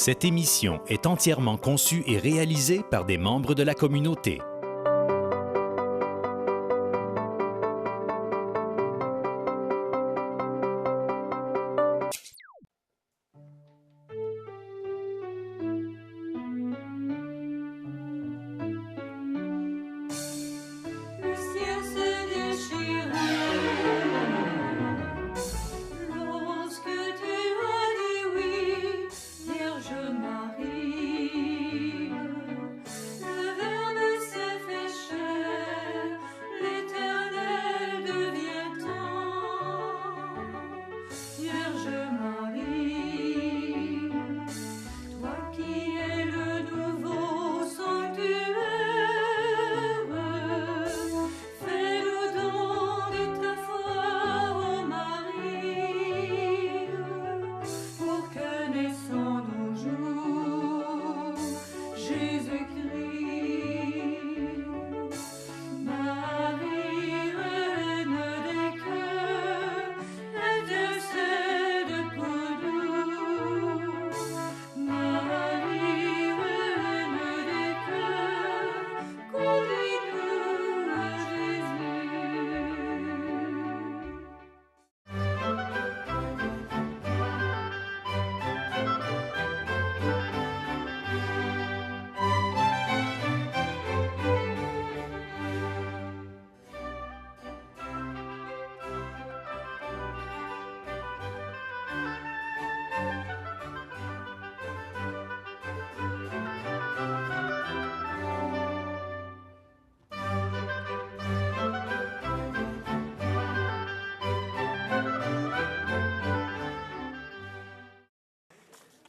Cette émission est entièrement conçue et réalisée par des membres de la communauté.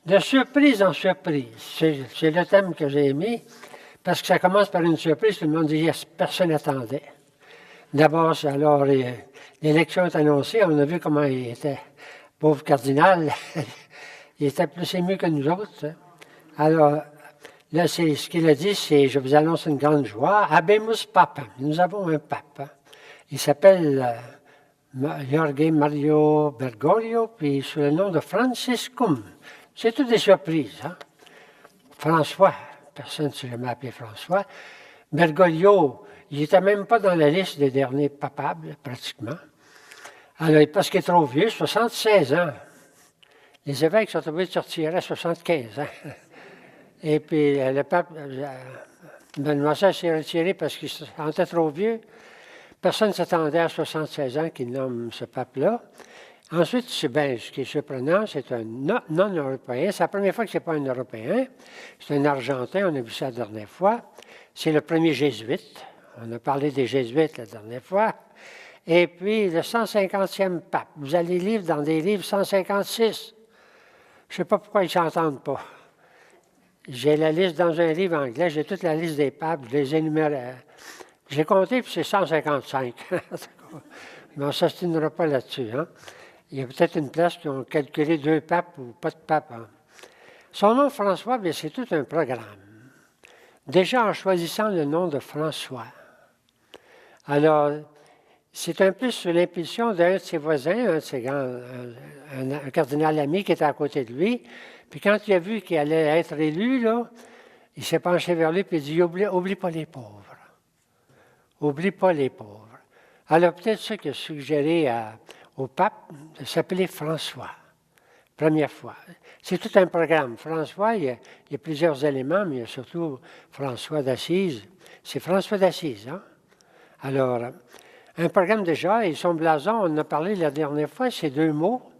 De surprise en surprise, c'est le thème que j'ai aimé, parce que ça commence par une surprise, tout le monde dit yes, personne n'attendait. D'abord, alors, l'élection est annoncée, on a vu comment il était, pauvre cardinal, il était plus ému que nous autres. Hein. Alors, là, ce qu'il a dit, c'est, je vous annonce une grande joie, habemus papam, nous avons un pape. Hein. Il s'appelle Jorge Mario Bergoglio, puis sous le nom de Franciscum. C'est toutes des surprises. Hein? François, personne ne s'est jamais appelé François. Bergoglio, il n'était même pas dans la liste des derniers papables, pratiquement. Alors, parce qu'il est trop vieux, 76 ans. Les évêques sont obligés de sortir à 75 ans. Et puis, le pape, Benoît XVI s'est retiré parce qu'il se sentait trop vieux. Personne ne s'attendait à 76 ans qu'il nomme ce pape-là. Ensuite, ce qui est surprenant, c'est un non-européen. C'est la première fois que ce n'est pas un Européen. C'est un Argentin, on a vu ça la dernière fois. C'est le premier jésuite. On a parlé des jésuites la dernière fois. Et puis, le 150e pape. Vous allez lire dans des livres 156. Je ne sais pas pourquoi ils ne s'entendent pas. J'ai la liste dans un livre anglais. J'ai toute la liste des papes. Je les énumère. J'ai compté, puis c'est 155. Mais on ne s'ostinera pas là-dessus. Hein? Il y a peut-être une place qui ont calculé 2 papes ou pas de pape. Hein. Son nom, François, bien, c'est tout un programme. Déjà en choisissant le nom de François. Alors, c'est un peu sous l'impulsion d'un de ses voisins, un de ses grands, un cardinal ami qui était à côté de lui. Puis quand il a vu qu'il allait être élu, là, il s'est penché vers lui et il dit « Oublie pas les pauvres. Oublie pas les pauvres. » Alors, peut-être ça qu'il a suggéré au pape de s'appeler François, première fois. C'est tout un programme. François, il y a plusieurs éléments, mais il y a surtout François d'Assise. C'est François d'Assise, hein? Alors, un programme déjà, et son blason, on en a parlé la dernière fois, c'est 2 mots.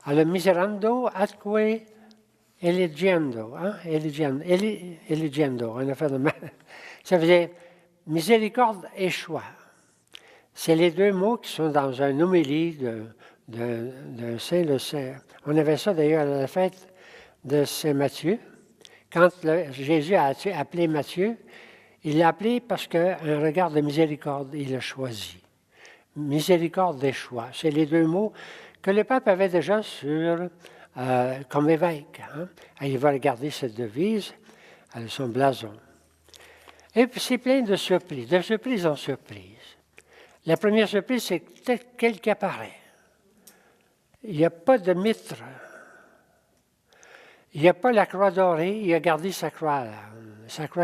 Alors, miserando atque eligendo, hein? Eligendo, on a fait de mal. Ça faisait miséricorde et choix. C'est les 2 mots qui sont dans un homélie de Saint. On avait ça d'ailleurs à la fête de Saint-Matthieu. Quand Jésus a appelé Matthieu, il l'a appelé parce qu'un regard de miséricorde, il l'a choisi. Miséricorde et choix. C'est les 2 mots que le pape avait déjà comme évêque. Hein? Il va regarder cette devise, son blason. Et puis c'est plein de surprise en surprise. La première surprise, c'est tel qui apparaît. Il n'y a pas de mitre. Il n'y a pas la croix dorée, il a gardé sa croix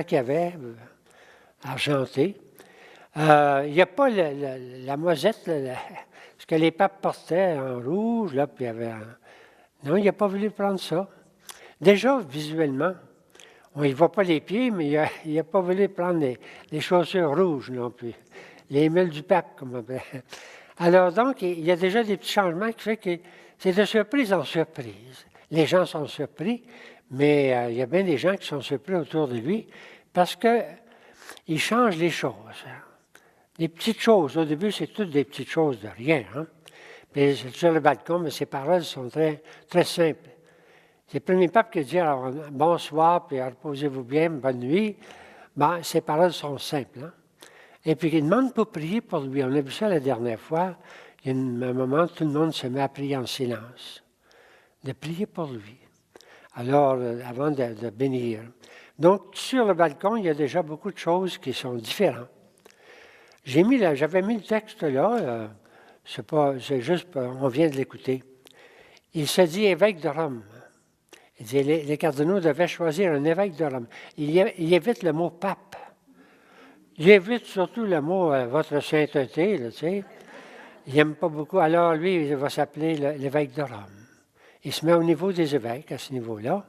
qu'il avait, argentée. Il n'y a pas la mosette, ce que les papes portaient en rouge, là, puis il y avait... Non, il n'a pas voulu prendre ça. Déjà, visuellement, on ne voit pas les pieds, mais il n'a pas voulu prendre les chaussures rouges non plus. Les mules du pape, comme on appelle. Alors donc, il y a déjà des petits changements qui font que c'est de surprise en surprise. Les gens sont surpris, mais il y a bien des gens qui sont surpris autour de lui parce qu'il change les choses. Des petites choses. Au début, c'est toutes des petites choses de rien. Hein? Puis sur le balcon, mais ses paroles sont très, très simples. C'est le premier pape qui dit alors, bonsoir, puis reposez-vous bien, bonne nuit. Ben, ses paroles sont simples. Hein? Et puis il demande pour prier pour lui. On a vu ça la dernière fois. Il y a un moment où tout le monde se met à prier en silence. De prier pour lui. Alors, avant de bénir. Donc, sur le balcon, il y a déjà beaucoup de choses qui sont différentes. J'avais mis le texte là, c'est juste, on vient de l'écouter. Il se dit évêque de Rome. Il dit les cardinaux devaient choisir un évêque de Rome. Il évite le mot pape. Il évite surtout le mot votre sainteté, là, tu sais. Il n'aime pas beaucoup. Alors, lui, il va s'appeler l'évêque de Rome. Il se met au niveau des évêques, à ce niveau-là.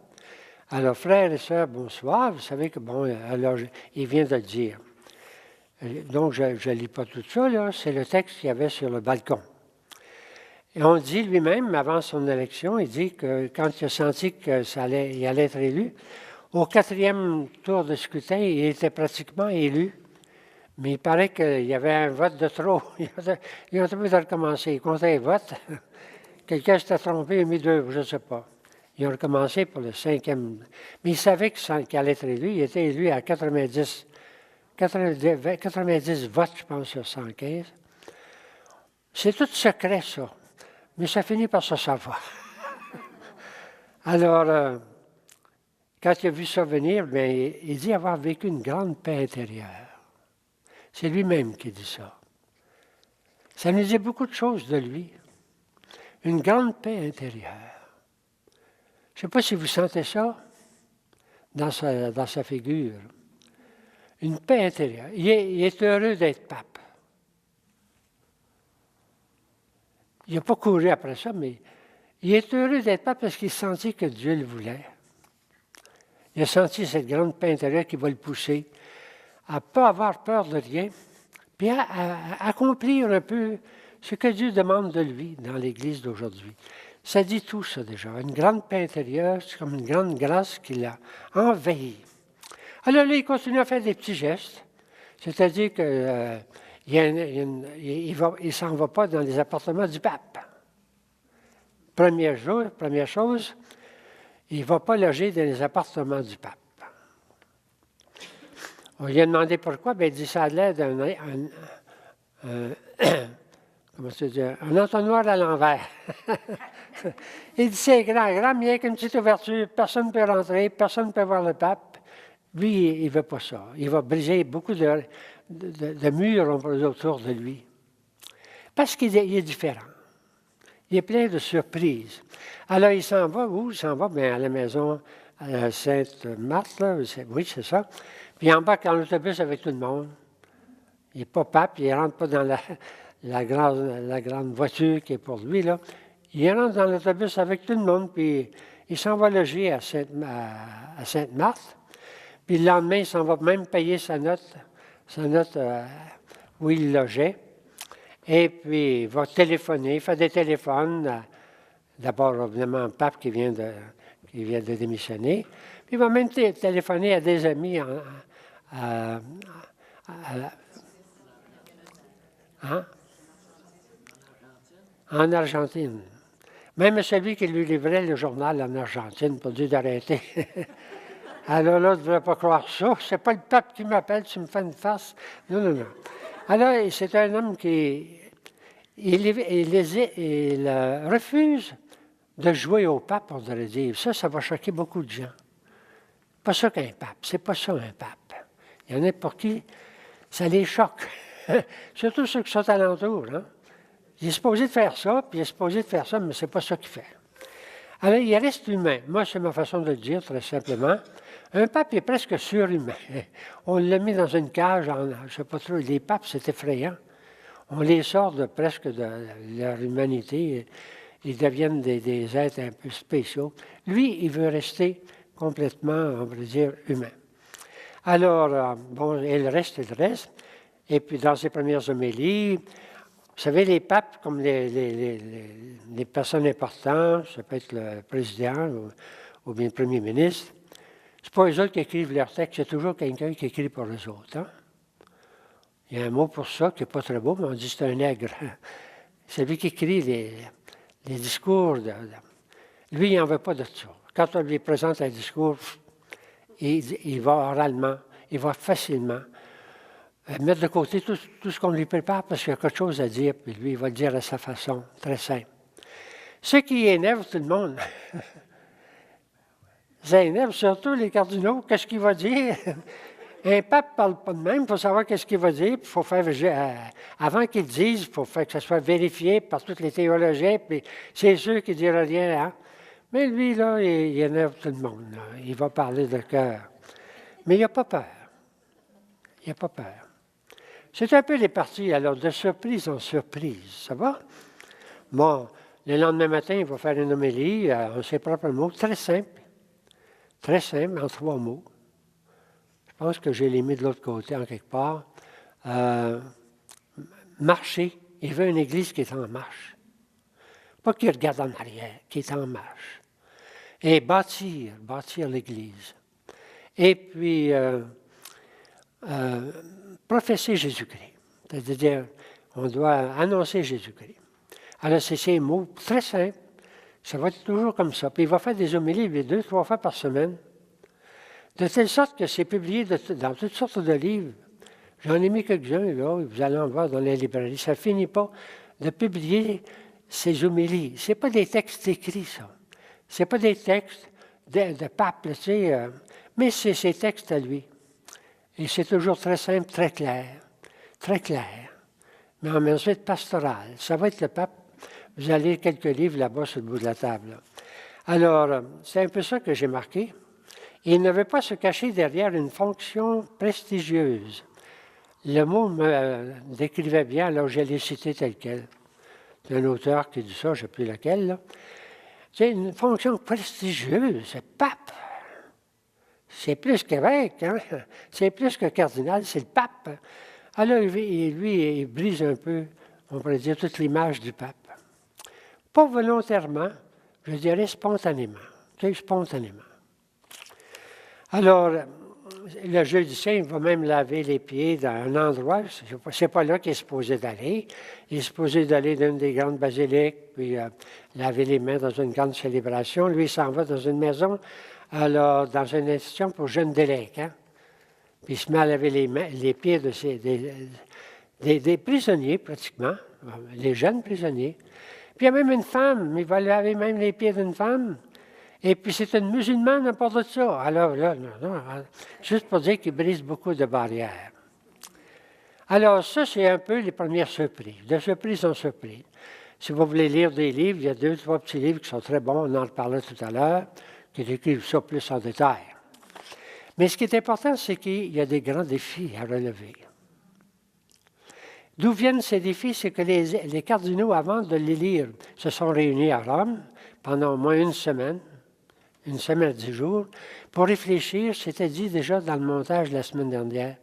Alors, frères et sœurs, bonsoir. Vous savez que, bon, alors, il vient de le dire. Donc, je ne lis pas tout ça, là. C'est le texte qu'il y avait sur le balcon. Et on dit lui-même, avant son élection, il dit que quand il a senti qu'il allait être élu, au 4e tour de scrutin, il était pratiquement élu. Mais il paraît qu'il y avait un vote de trop. Ils ont trouvé de recommencer. Ils comptaient les votes. Quelqu'un s'était trompé, il a mis 2, je ne sais pas. Ils ont recommencé pour le 5e. Mais il savait qu'il allait être élu. Il était élu à 90 votes, je pense, sur 115. C'est tout secret, ça. Mais ça finit par se savoir. Alors, quand il a vu ça venir, bien, il dit avoir vécu une grande paix intérieure. C'est lui-même qui dit ça. Ça nous dit beaucoup de choses de lui. Une grande paix intérieure. Je ne sais pas si vous sentez ça dans sa figure. Une paix intérieure. Il est heureux d'être pape. Il n'a pas couru après ça, mais il est heureux d'être pape parce qu'il sentit que Dieu le voulait. Il a senti cette grande paix intérieure qui va le pousser à ne pas avoir peur de rien, puis à accomplir un peu ce que Dieu demande de lui dans l'Église d'aujourd'hui. Ça dit tout ça déjà. Une grande paix intérieure, c'est comme une grande grâce qui l'a envahi. Alors là, il continue à faire des petits gestes, c'est-à-dire qu'il ne s'en va pas dans les appartements du pape. Première chose, il ne va pas loger dans les appartements du pape. On lui a demandé pourquoi, bien, il dit ça a l'air un entonnoir à l'envers. Il dit c'est grand, mais il n'y a qu'une petite ouverture, personne ne peut rentrer, personne ne peut voir le pape. Lui, il ne veut pas ça. Il va briser beaucoup de murs autour de lui. Parce qu'il est différent. Il est plein de surprises. Alors, il s'en va où? Il s'en va bien, à la maison Sainte-Marthe, là. Oui, c'est ça. Puis il embarque dans l'autobus avec tout le monde. Il n'est pas pape, il ne rentre pas dans la grande voiture qui est pour lui, là. Il rentre dans l'autobus avec tout le monde, puis il s'en va loger à Sainte-Marthe. Puis le lendemain, il s'en va même payer sa note où il logeait. Et puis, il va téléphoner, il fait des téléphones. D'abord, évidemment, un pape qui vient de démissionner. Puis, il va même téléphoner à des amis en Argentine. Même celui qui lui livrait le journal en Argentine pour dire d'arrêter. Alors là, tu ne devrais pas croire ça. C'est pas le pape qui m'appelle, tu me fais une farce. Non. Alors, c'est un homme qui refuse de jouer au pape, on devrait dire. Ça va choquer beaucoup de gens. Pas ça qu'un pape. C'est pas ça un pape. Il y en a pour qui ça les choque. Surtout ceux qui sont alentour. Hein? Il est supposé de faire ça, puis il est supposé de faire ça, mais c'est pas ça qu'il fait. Alors, il reste humain. Moi, c'est ma façon de le dire, très simplement. Un pape est presque surhumain. On l'a mis dans une cage, je ne sais pas trop, les papes, c'est effrayant. On les sort presque de leur humanité. Ils deviennent des êtres un peu spéciaux. Lui, il veut rester complètement, on va dire, humain. Alors, bon, il reste. Et puis, dans ses premières homélies, vous savez, les papes, comme les personnes importantes, ça peut être le président ou bien le premier ministre, c'est pas eux autres qui écrivent leurs textes, c'est toujours quelqu'un qui écrit pour eux autres. Hein? Il y a un mot pour ça qui n'est pas très beau, mais on dit que c'est un nègre. C'est lui qui écrit les discours. Lui, il n'en veut pas de ça. Quand on lui présente un discours, il va oralement, il va facilement mettre de côté tout ce qu'on lui prépare parce qu'il y a quelque chose à dire, puis lui, il va le dire à sa façon, très simple. Ce qui énerve tout le monde, ça énerve surtout les cardinaux. Qu'est-ce qu'il va dire? Un pape ne parle pas de même, il faut savoir qu'est-ce qu'il va dire, puis il faut faire, avant qu'il dise, il faut faire que ça soit vérifié par tous les théologiens, puis c'est sûr qu'il ne dira rien. Hein? Mais lui, là, il énerve tout le monde. Là. Il va parler de cœur. Mais il n'a pas peur. Il n'a pas peur. C'est un peu les parties, alors, de surprise en surprise, ça va? Bon, le lendemain matin, il va faire une homélie en ses propres mots, très simple, en 3 mots. Je pense que j'ai les mis de l'autre côté, en quelque part. Marcher. Il veut une église qui est en marche. Pas qui regarde en arrière, qui est en marche. Et bâtir l'église. Et puis, professer Jésus-Christ. C'est-à-dire, on doit annoncer Jésus-Christ. Alors, c'est ces mots très simples. Ça va être toujours comme ça. Puis, il va faire des homélies 2-3 fois par semaine. De telle sorte que c'est publié dans toutes sortes de livres. J'en ai mis quelques-uns, là, vous allez en voir dans les librairies. Ça ne finit pas de publier ces homélies. Ce n'est pas des textes écrits, ça. Ce n'est pas des textes de pape, tu sais, mais c'est ses textes à lui. Et c'est toujours très simple, très clair, mais en même temps pastoral. Ça va être le pape. Vous allez lire quelques livres là-bas sur le bout de la table. Là. Alors, c'est un peu ça que j'ai marqué. Il ne veut pas se cacher derrière une fonction prestigieuse. Le mot me décrivait bien, alors je l'ai cité tel quel. C'est un auteur qui dit ça, je ne sais plus lequel. Là. C'est une fonction prestigieuse, c'est pape. C'est plus qu'évêque, hein? C'est plus que cardinal, c'est le pape. Alors, lui, il brise un peu, on pourrait dire, toute l'image du pape. Pas volontairement, je dirais spontanément. Tu sais, spontanément. Alors, le jeudi saint, il va même laver les pieds dans un endroit, c'est pas là qu'il est supposé d'aller. Il est supposé d'aller dans une des grandes basiliques, puis laver les mains dans une grande célébration. Lui, il s'en va dans une maison, alors dans une institution pour jeunes délinquants. Puis il se met à laver les pieds des prisonniers, pratiquement, les jeunes prisonniers. Puis il y a même une femme, il va laver même les pieds d'une femme. Et puis c'est une musulmane à part de ça. Alors là, non, juste pour dire qu'il brise beaucoup de barrières. Alors ça, c'est un peu les premières surprises, de surprise en surprise. Si vous voulez lire des livres, il y a 2-3 petits livres qui sont très bons, on en reparlera tout à l'heure, qui décrivent ça plus en détail. Mais ce qui est important, c'est qu'il y a des grands défis à relever. D'où viennent ces défis? C'est que les cardinaux, avant de les lire, se sont réunis à Rome pendant au moins une semaine à 10 jours, pour réfléchir, c'était dit déjà dans le montage de la semaine dernière,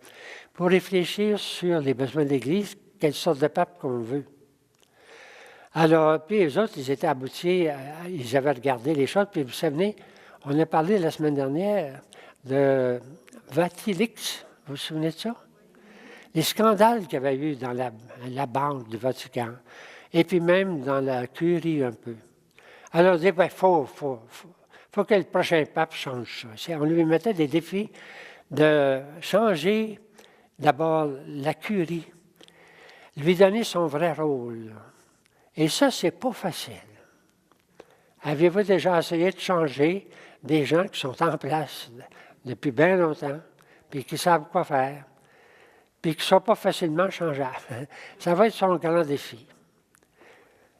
pour réfléchir sur les besoins de l'Église, quelle sorte de pape qu'on veut. Alors, puis eux autres, ils étaient aboutis, ils avaient regardé les choses, puis vous savez, on a parlé la semaine dernière de Vatilix, vous vous souvenez de ça? Les scandales qu'il y avait eu dans la banque du Vatican, et puis même dans la curie un peu. Alors, on dit, il faut que le prochain pape change ça. On lui mettait des défis de changer d'abord la curie, lui donner son vrai rôle. Et ça, c'est pas facile. Avez-vous déjà essayé de changer des gens qui sont en place depuis bien longtemps, puis qui savent quoi faire, puis qui ne sont pas facilement changeables? Ça va être son grand défi.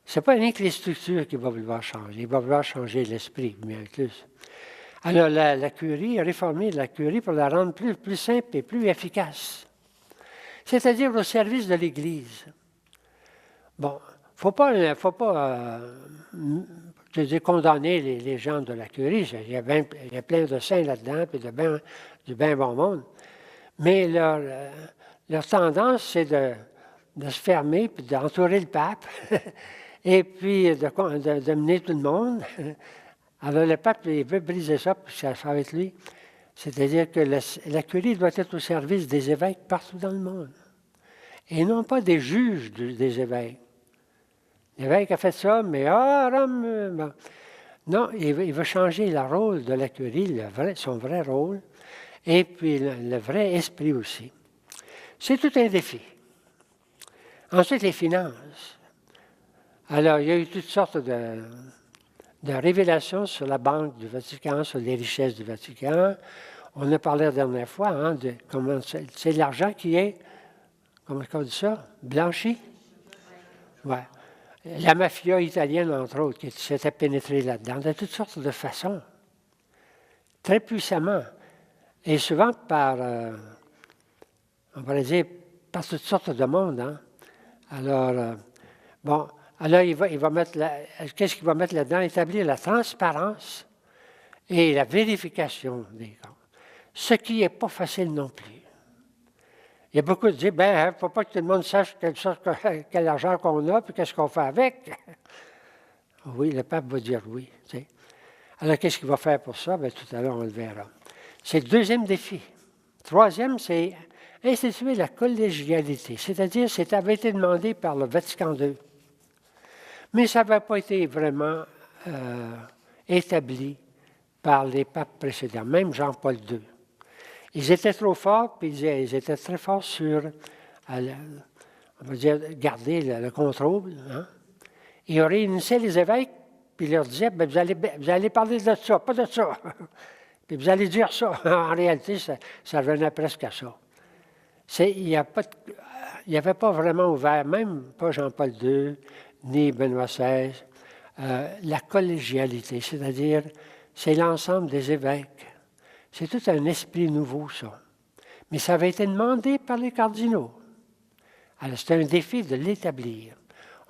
Ce n'est pas rien que les structures qu'il va vouloir changer. Il va vouloir changer l'esprit, bien plus. Alors, la curie, réformer la curie pour la rendre plus simple et plus efficace. C'est-à-dire au service de l'Église. Bon, faut pas je veux dire, condamner les gens de la curie. Il y a plein de saints là-dedans, puis du bien bon monde. Mais leur tendance, c'est de se fermer, puis d'entourer le pape, et puis de mener tout le monde. Alors le pape, il veut briser ça, puis ça va être lui. C'est-à-dire que la curie doit être au service des évêques partout dans le monde. Et non pas des juges des évêques. L'évêque a fait ça, mais Rome... Bon. Non, il veut changer le rôle de la curie, son vrai rôle, et puis le vrai esprit aussi. C'est tout un défi. Ensuite, les finances. Alors, il y a eu toutes sortes de révélations sur la Banque du Vatican, sur les richesses du Vatican. On a parlé la dernière fois de comment c'est l'argent qui est, comment on dit ça, blanchi? Oui. La mafia italienne, entre autres, qui s'était pénétrée là-dedans, de toutes sortes de façons, très puissamment, et souvent par, on pourrait dire, par toutes sortes de monde. Hein? Alors, alors il va mettre, qu'est-ce qu'il va mettre là-dedans? Établir la transparence et la vérification des comptes, ce qui n'est pas facile non plus. Il y a beaucoup de dire, il ne faut pas que tout le monde sache quel argent qu'on a, puis qu'est-ce qu'on fait avec. Oui, le pape va dire oui. Tu sais. Alors, qu'est-ce qu'il va faire pour ça? Bien, tout à l'heure, on le verra. C'est le deuxième défi. Troisième, c'est instituer la collégialité, c'est-à-dire, ça avait été demandé par le Vatican II. Mais ça n'avait pas été vraiment établi par les papes précédents, même Jean-Paul II. Ils étaient trop forts, puis ils étaient très forts sur, on va dire, garder le contrôle. Hein? Ils réunissaient les évêques, puis ils leur disaient, bien, vous allez parler de ça, pas de ça. Puis vous allez dire ça. En réalité, ça revenait presque à ça. Il n'y avait pas vraiment ouvert, même pas Jean-Paul II, ni Benoît XVI, la collégialité, c'est-à-dire, c'est l'ensemble des évêques. C'est tout un esprit nouveau, ça. Mais ça avait été demandé par les cardinaux. Alors, c'est un défi de l'établir.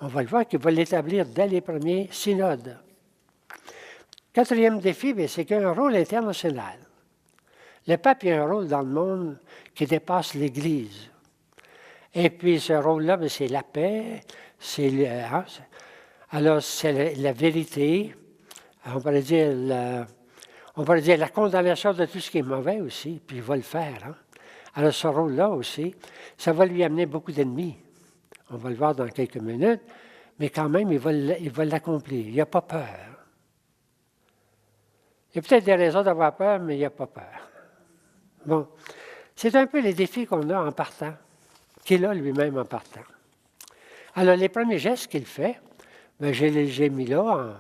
On va le voir qu'il va l'établir dès les premiers synodes. Quatrième défi, c'est qu'il y a un rôle international. Le pape a un rôle dans le monde qui dépasse l'Église. Et puis, ce rôle-là, c'est la paix, c'est la vérité, on pourrait dire la condamnation de tout ce qui est mauvais aussi, puis il va le faire. Hein? Alors, ce rôle-là aussi, ça va lui amener beaucoup d'ennemis. On va le voir dans quelques minutes, mais quand même, il va l'accomplir. Il n'a pas peur. Il y a peut-être des raisons d'avoir peur, mais il n'a pas peur. Bon, c'est un peu les défis qu'on a en partant, qu'il a lui-même en partant. Alors, les premiers gestes qu'il fait, bien, j'ai mis là.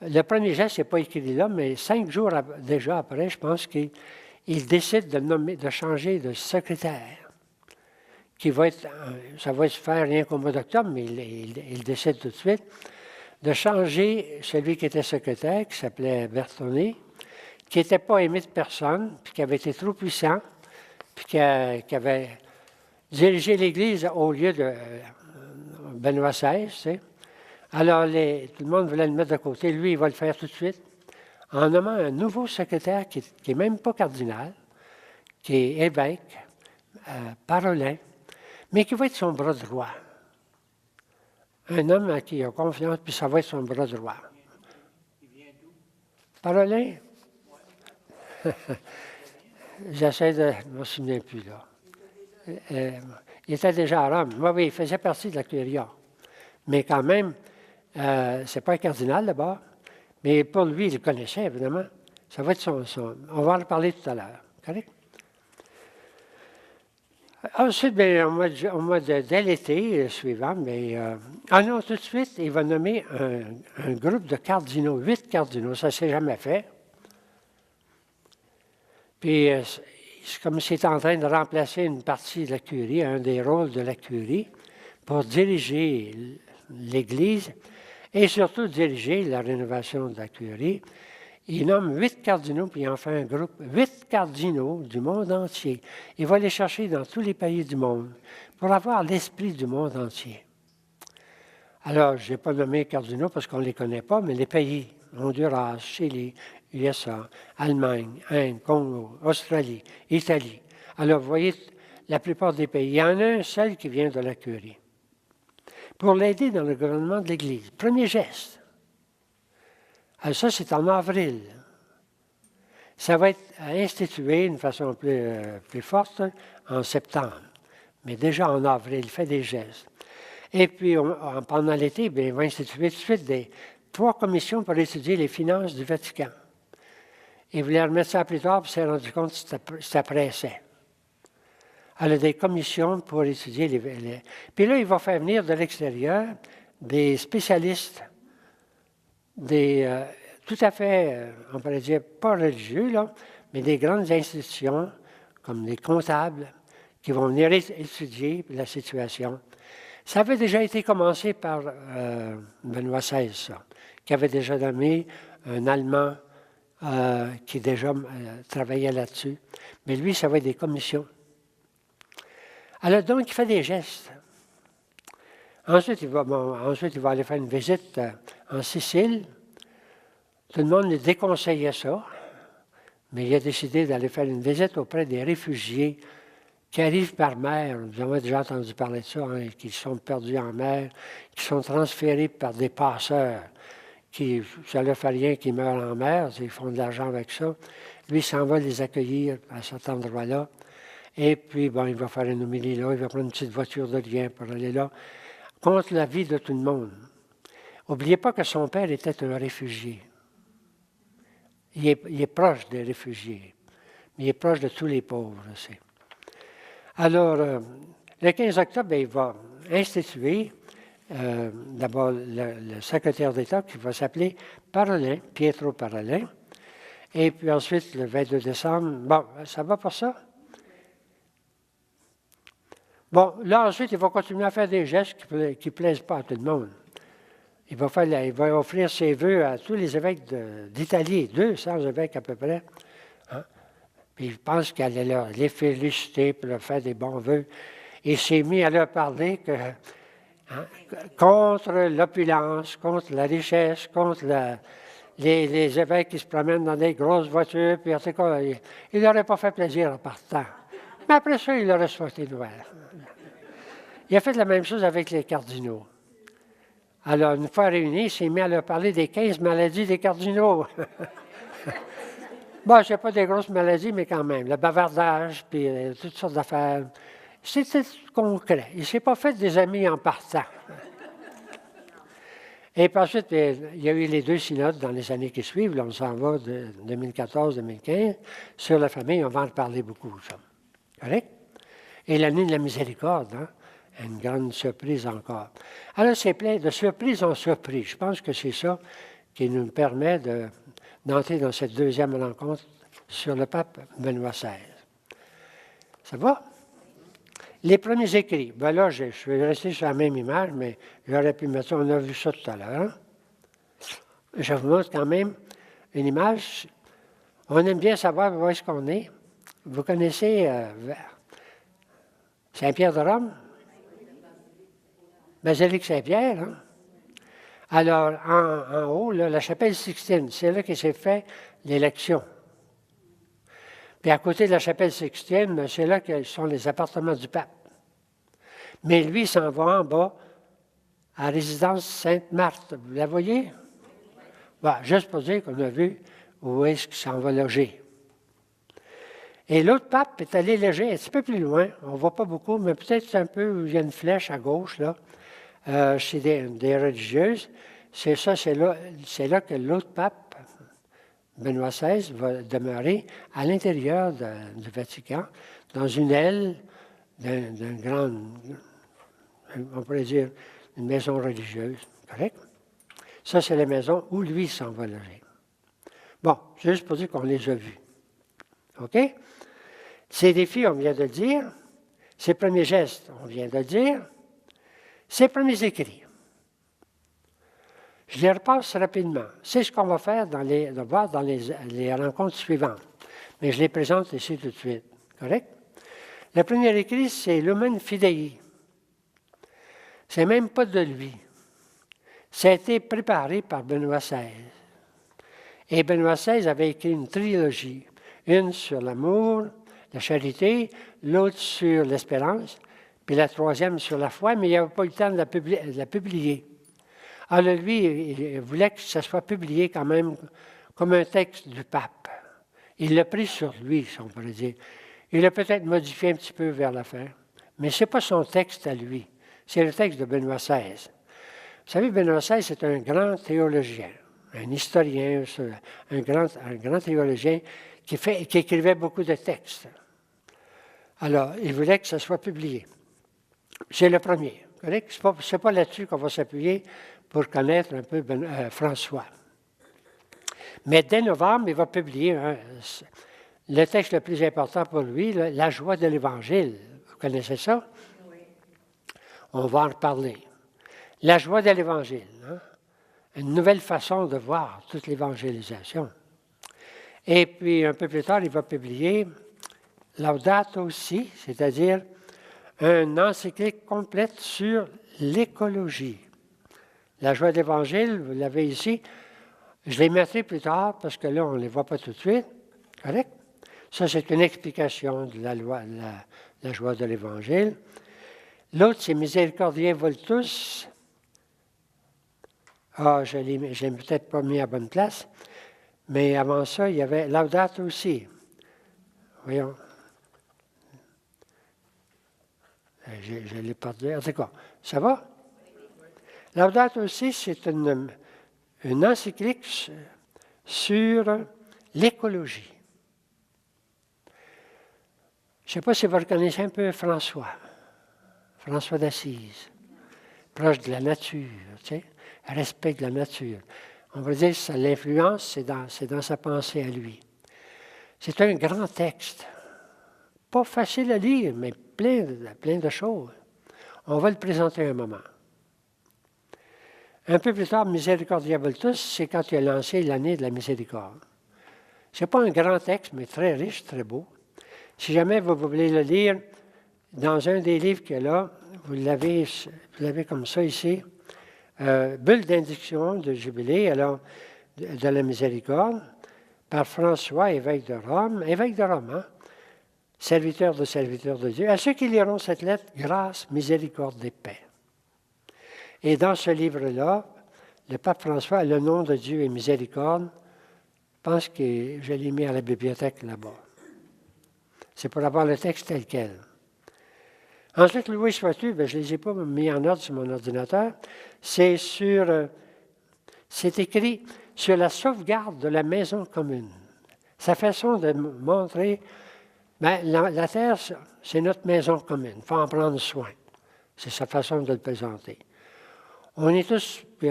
Le premier geste n'est pas écrit là, mais 5 jours déjà après, je pense qu'il décide de changer de secrétaire. Ça va se faire rien qu'au mois d'octobre, mais il décide tout de suite de changer celui qui était secrétaire, qui s'appelait Bertone, qui n'était pas aimé de personne, puis qui avait été trop puissant, puis qui avait dirigé l'Église au lieu de Benoît XVI, tu sais. Alors, tout le monde voulait le mettre de côté. Lui, il va le faire tout de suite, en nommant un nouveau secrétaire qui n'est même pas cardinal, qui est évêque, parolin, mais qui va être son bras droit. Un homme à qui il a confiance, puis ça va être son bras droit. Il vient d'où? Parolin? J'essaie de... Je ne me souviens plus, là. Il était déjà à Rome. Oui, il faisait partie de la Curia. Mais quand même, ce n'est pas un cardinal d'abord, mais pour lui, il le connaissait, évidemment. Ça va être son... On va en reparler tout à l'heure. Correct? Ensuite, bien, dès l'été suivant, non, tout de suite, il va nommer un groupe de cardinaux, 8 cardinaux. Ça ne s'est jamais fait. Puis, c'est comme s'il était en train de remplacer une partie de la curie, un des rôles de la curie, pour diriger l'Église et surtout diriger la rénovation de la curie. Il nomme 8 cardinaux, puis il en fait un groupe, 8 cardinaux du monde entier. Il va les chercher dans tous les pays du monde pour avoir l'esprit du monde entier. Alors, je n'ai pas nommé cardinaux parce qu'on ne les connaît pas, mais les pays, Honduras, Chili, USA, Allemagne, Inde, Congo, Australie, Italie. Alors, vous voyez, la plupart des pays, il y en a un seul qui vient de la curie. Pour l'aider dans le gouvernement de l'Église. Premier geste. Alors ça, c'est en avril. Ça va être institué d'une façon plus forte en septembre. Mais déjà en avril, il fait des gestes. Et puis, pendant l'été, il va instituer tout de suite 3 commissions pour étudier les finances du Vatican. Il voulait remettre ça plus tard, puis il s'est rendu compte que ça pressait. Alors, des commissions pour étudier les... Puis là, il va faire venir de l'extérieur des spécialistes, tout à fait, on pourrait dire, pas religieux, là, mais des grandes institutions, comme des comptables, qui vont venir étudier la situation. Ça avait déjà été commencé par Benoît XVI, ça, qui avait déjà nommé un Allemand qui déjà travaillait là-dessus. Mais lui, ça va être des commissions. Alors donc, il fait des gestes. Ensuite, il va aller faire une visite en Sicile. Tout le monde lui déconseillait ça, mais il a décidé d'aller faire une visite auprès des réfugiés qui arrivent par mer. Vous avez déjà entendu parler de ça, hein, qui sont perdus en mer, qui sont transférés par des passeurs, qui, ça ne leur fait rien, qui meurent en mer, ils font de l'argent avec ça. Lui, il s'en va les accueillir à cet endroit-là. Et puis, bon, il va faire une homélie là, il va prendre une petite voiture de lien pour aller là, contre la vie de tout le monde. N'oubliez pas que son père était un réfugié. Il est proche des réfugiés, mais il est proche de tous les pauvres aussi. Alors, le 15 octobre, il va instituer d'abord le secrétaire d'État qui va s'appeler Parolin, Pietro Parolin. Et puis ensuite, le 22 décembre, bon, ça va pour ça? Bon, là, ensuite, il va continuer à faire des gestes qui ne plaisent pas à tout le monde. Il va offrir ses vœux à tous les évêques d'Italie, 200 évêques à peu près. Hein? Puis il pense qu'il allait les féliciter pour leur faire des bons vœux. Il s'est mis à leur parler contre l'opulence, contre la richesse, contre les évêques qui se promènent dans des grosses voitures. Puis en tout cas, il n'aurait pas fait plaisir en partant. Mais après ça, il aurait souhaité nouvelle. Il a fait la même chose avec les cardinaux. Alors, une fois réunis, il s'est mis à leur parler des 15 maladies des cardinaux. Bon, ce n'est pas des grosses maladies, mais quand même. Le bavardage, puis toutes sortes d'affaires. C'était concret. Il ne s'est pas fait des amis en partant. Et puis ensuite, il y a eu les 2 synodes dans les années qui suivent. Là, on s'en va de 2014-2015. Sur la famille, on va en parler beaucoup, ça. Correct? Et l'année de la miséricorde, hein? Une grande surprise encore. Alors, c'est plein de surprise en surprise. Je pense que c'est ça qui nous permet d'entrer dans cette deuxième rencontre sur le pape Benoît XVI. Ça va? Les premiers écrits. Ben là, je suis resté sur la même image, mais j'aurais pu mettre ça, on a vu ça tout à l'heure. Hein? Je vous montre quand même une image. On aime bien savoir où est-ce qu'on est. Vous connaissez Saint-Pierre de Rome? Basilique Saint-Pierre. Hein? Alors, en haut, là, la chapelle Sixtine, c'est là que s'est fait l'élection. Puis à côté de la chapelle Sixtine, c'est là que sont les appartements du pape. Mais lui, il s'en va en bas, à la résidence Sainte-Marthe. Vous la voyez? Bon, juste pour dire qu'on a vu où est-ce qu'il s'en va loger. Et l'autre pape est allé loger un petit peu plus loin. On ne voit pas beaucoup, mais peut-être un peu où il y a une flèche à gauche, là. Chez des religieuses. C'est là que l'autre pape, Benoît XVI, va demeurer à l'intérieur du Vatican, dans une aile d'une grande, on pourrait dire, une maison religieuse. Correct? Ça, c'est la maison où lui s'en va loger. Bon, juste pour dire qu'on les a vus. OK? Ces défis, on vient de le dire. Ses premiers gestes, on vient de le dire. Ses premiers écrits. Je les repasse rapidement. C'est ce qu'on va faire dans les rencontres suivantes. Mais je les présente ici tout de suite. Correct? Le premier écrit, c'est Lumen Fidei. C'est même pas de lui. Ça a été préparé par Benoît XVI. Et Benoît XVI avait écrit une trilogie. Une sur l'amour, la charité, l'autre sur l'espérance, puis la troisième sur la foi, mais il n'avait pas eu le temps de la publier. Alors lui, il voulait que ça soit publié quand même comme un texte du pape. Il l'a pris sur lui, si on pourrait dire. Il l'a peut-être modifié un petit peu vers la fin, mais ce n'est pas son texte à lui. C'est le texte de Benoît XVI. Vous savez, Benoît XVI, c'est un grand théologien, un historien, un grand théologien qui écrivait beaucoup de textes. Alors, il voulait que ça soit publié. C'est le premier, correct? Ce n'est pas là-dessus qu'on va s'appuyer pour connaître un peu François. Mais dès novembre, il va publier le texte le plus important pour lui, La joie de l'Évangile. Vous connaissez ça? Oui. On va en reparler. La joie de l'Évangile. Hein? Une nouvelle façon de voir toute l'évangélisation. Et puis, un peu plus tard, il va publier Laudato Si, c'est-à-dire une encyclique complète sur l'écologie. La joie de l'Évangile, vous l'avez ici. Je les mettrai plus tard parce que là, on ne les voit pas tout de suite. Correct? Ça, c'est une explication de la joie de l'Évangile. L'autre, c'est Misericordiae Vultus. Je l'ai peut-être pas mis à bonne place. Mais avant ça, il y avait Laudato Si. Voyons. Je l'ai perdu. En tout cas, ça va? Laudato Si, c'est une encyclique sur l'écologie. Je ne sais pas si vous reconnaissez un peu François d'Assise, proche de la nature, tu sais, respect de la nature. On va dire que l'influence, c'est dans sa pensée à lui. C'est un grand texte, pas facile à lire, mais plein de choses. On va le présenter un moment. Un peu plus tard, Misericordia Vultus, c'est quand il a lancé l'année de la miséricorde. Ce n'est pas un grand texte, mais très riche, très beau. Si jamais vous voulez le lire, dans un des livres qu'il y a là, vous l'avez comme ça ici, Bulle d'indiction de Jubilé, alors de la miséricorde, par François, évêque de Rome, hein? Serviteur de Dieu. À ceux qui liront cette lettre, grâce, miséricorde et paix. Et dans ce livre-là, le pape François a le nom de Dieu et miséricorde. Je pense que je l'ai mis à la bibliothèque là-bas. C'est pour avoir le texte tel quel. Ensuite, Louis Soitu, je ne les ai pas mis en ordre sur mon ordinateur. C'est écrit sur la sauvegarde de la maison commune. Sa façon de montrer, la terre, c'est notre maison commune. Il faut en prendre soin. C'est sa façon de le présenter. On est tous, puis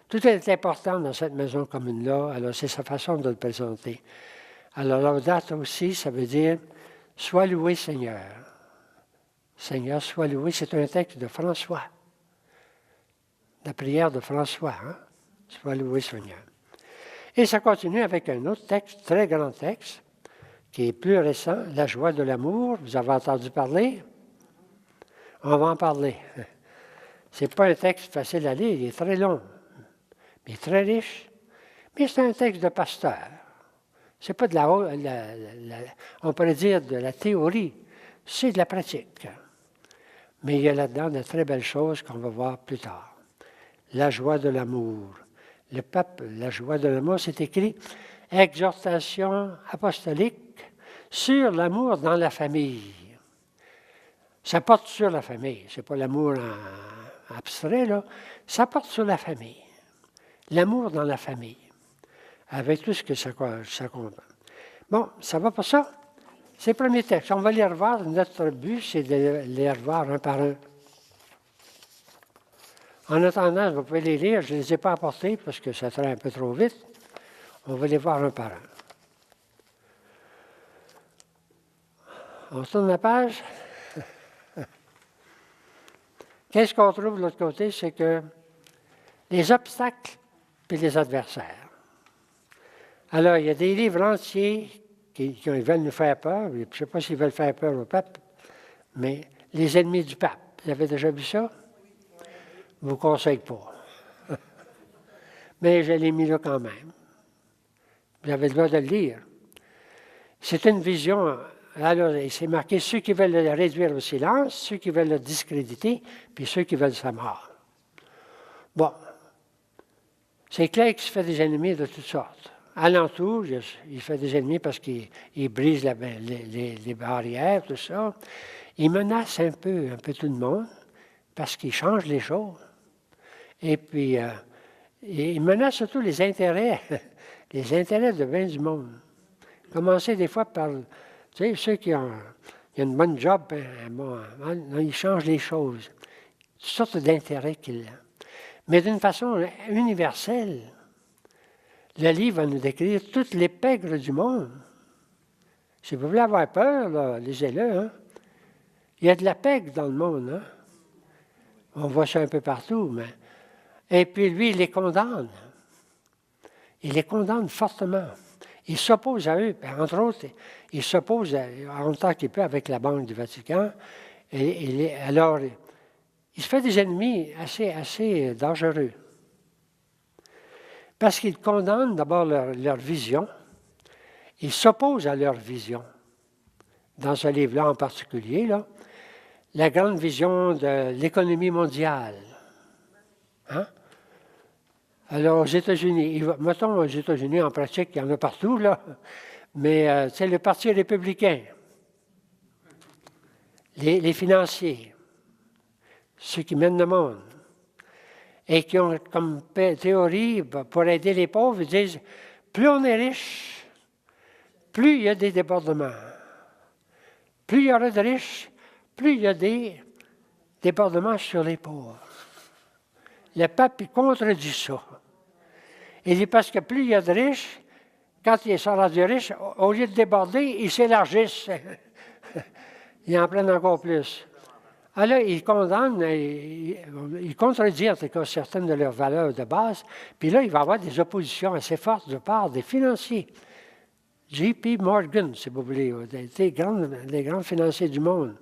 tout est important dans cette maison commune-là, alors c'est sa façon de le présenter. Alors, Laudato aussi, ça veut dire « Sois loué, Seigneur ». Seigneur, sois loué, c'est un texte de François. La prière de François, hein? Sois loué, Seigneur. Et ça continue avec un autre texte, très grand texte, qui est plus récent, La joie de l'amour. Vous avez entendu parler? On va en parler. Ce n'est pas un texte facile à lire, il est très long, mais il est très riche. Mais c'est un texte de pasteur. Ce n'est pas on pourrait dire de la théorie, c'est de la pratique. Mais il y a là-dedans de très belles choses qu'on va voir plus tard. La joie de l'amour. Le pape, la joie de l'amour, c'est écrit « Exhortation apostolique sur l'amour dans la famille ». Ça porte sur la famille, ce n'est pas l'amour abstrait, là. Ça porte sur la famille. L'amour dans la famille, avec tout ce que ça comprend. Bon, ça va pour ça? C'est le premier texte. On va les revoir. Notre but, c'est de les revoir un par un. En attendant, vous pouvez les lire. Je ne les ai pas apportés parce que ça traîne un peu trop vite. On va les voir un par un. On tourne la page. Qu'est-ce qu'on trouve de l'autre côté? C'est que Les obstacles et les adversaires. Alors, il y a des livres entiers qui veulent nous faire peur. Je ne sais pas s'ils veulent faire peur au pape, mais les ennemis du pape. Vous avez déjà vu ça? Je ne vous conseille pas. Mais je l'ai mis là quand même. Vous avez le droit de le lire. C'est une vision. Alors, il s'est marqué ceux qui veulent le réduire au silence, ceux qui veulent le discréditer, puis ceux qui veulent sa mort. Bon. C'est clair qu'il se fait des ennemis de toutes sortes. Alentour, il fait des ennemis parce qu'il brise les barrières, tout ça. Il menace un peu tout le monde parce qu'il change les choses. Et puis, il menace surtout les intérêts de bien du monde. Commencer des fois par, tu sais, ceux qui ont une bonne job, ils changent les choses. Toutes sortes d'intérêts qu'il a. Mais d'une façon universelle, le livre va nous décrire toutes les pègres du monde. Si vous voulez avoir peur, là, lisez-le. Hein? Il y a de la pègre dans le monde. Hein? On voit ça un peu partout. Mais... Et puis lui, il les condamne. Il les condamne fortement. Il s'oppose à eux. Entre autres, il s'oppose en tant qu'il peut avec la Banque du Vatican. Alors, il se fait des ennemis assez dangereux. Parce qu'il condamne d'abord leur vision. Il s'oppose à leur vision. Dans ce livre-là en particulier, là, la grande vision de l'économie mondiale. Hein? Alors, aux États-Unis, mettons aux États-Unis, en pratique, il y en a partout, là, mais c'est le Parti républicain, les financiers, ceux qui mènent le monde, et qui ont comme théorie, pour aider les pauvres, ils disent, plus on est riche, plus il y a des débordements. Plus il y aura de riches, plus il y a des débordements sur les pauvres. Le pape, il contredit ça. Il dit parce que plus il y a de riches, quand ils sont rendus riches, au lieu de déborder, ils s'élargissent. Ils en prennent encore plus. Alors, il condamne, il contredit en tout cas certaines de leurs valeurs de base, puis là, il va y avoir des oppositions assez fortes de part des financiers. J.P. Morgan, si vous voulez, des grands financiers du monde.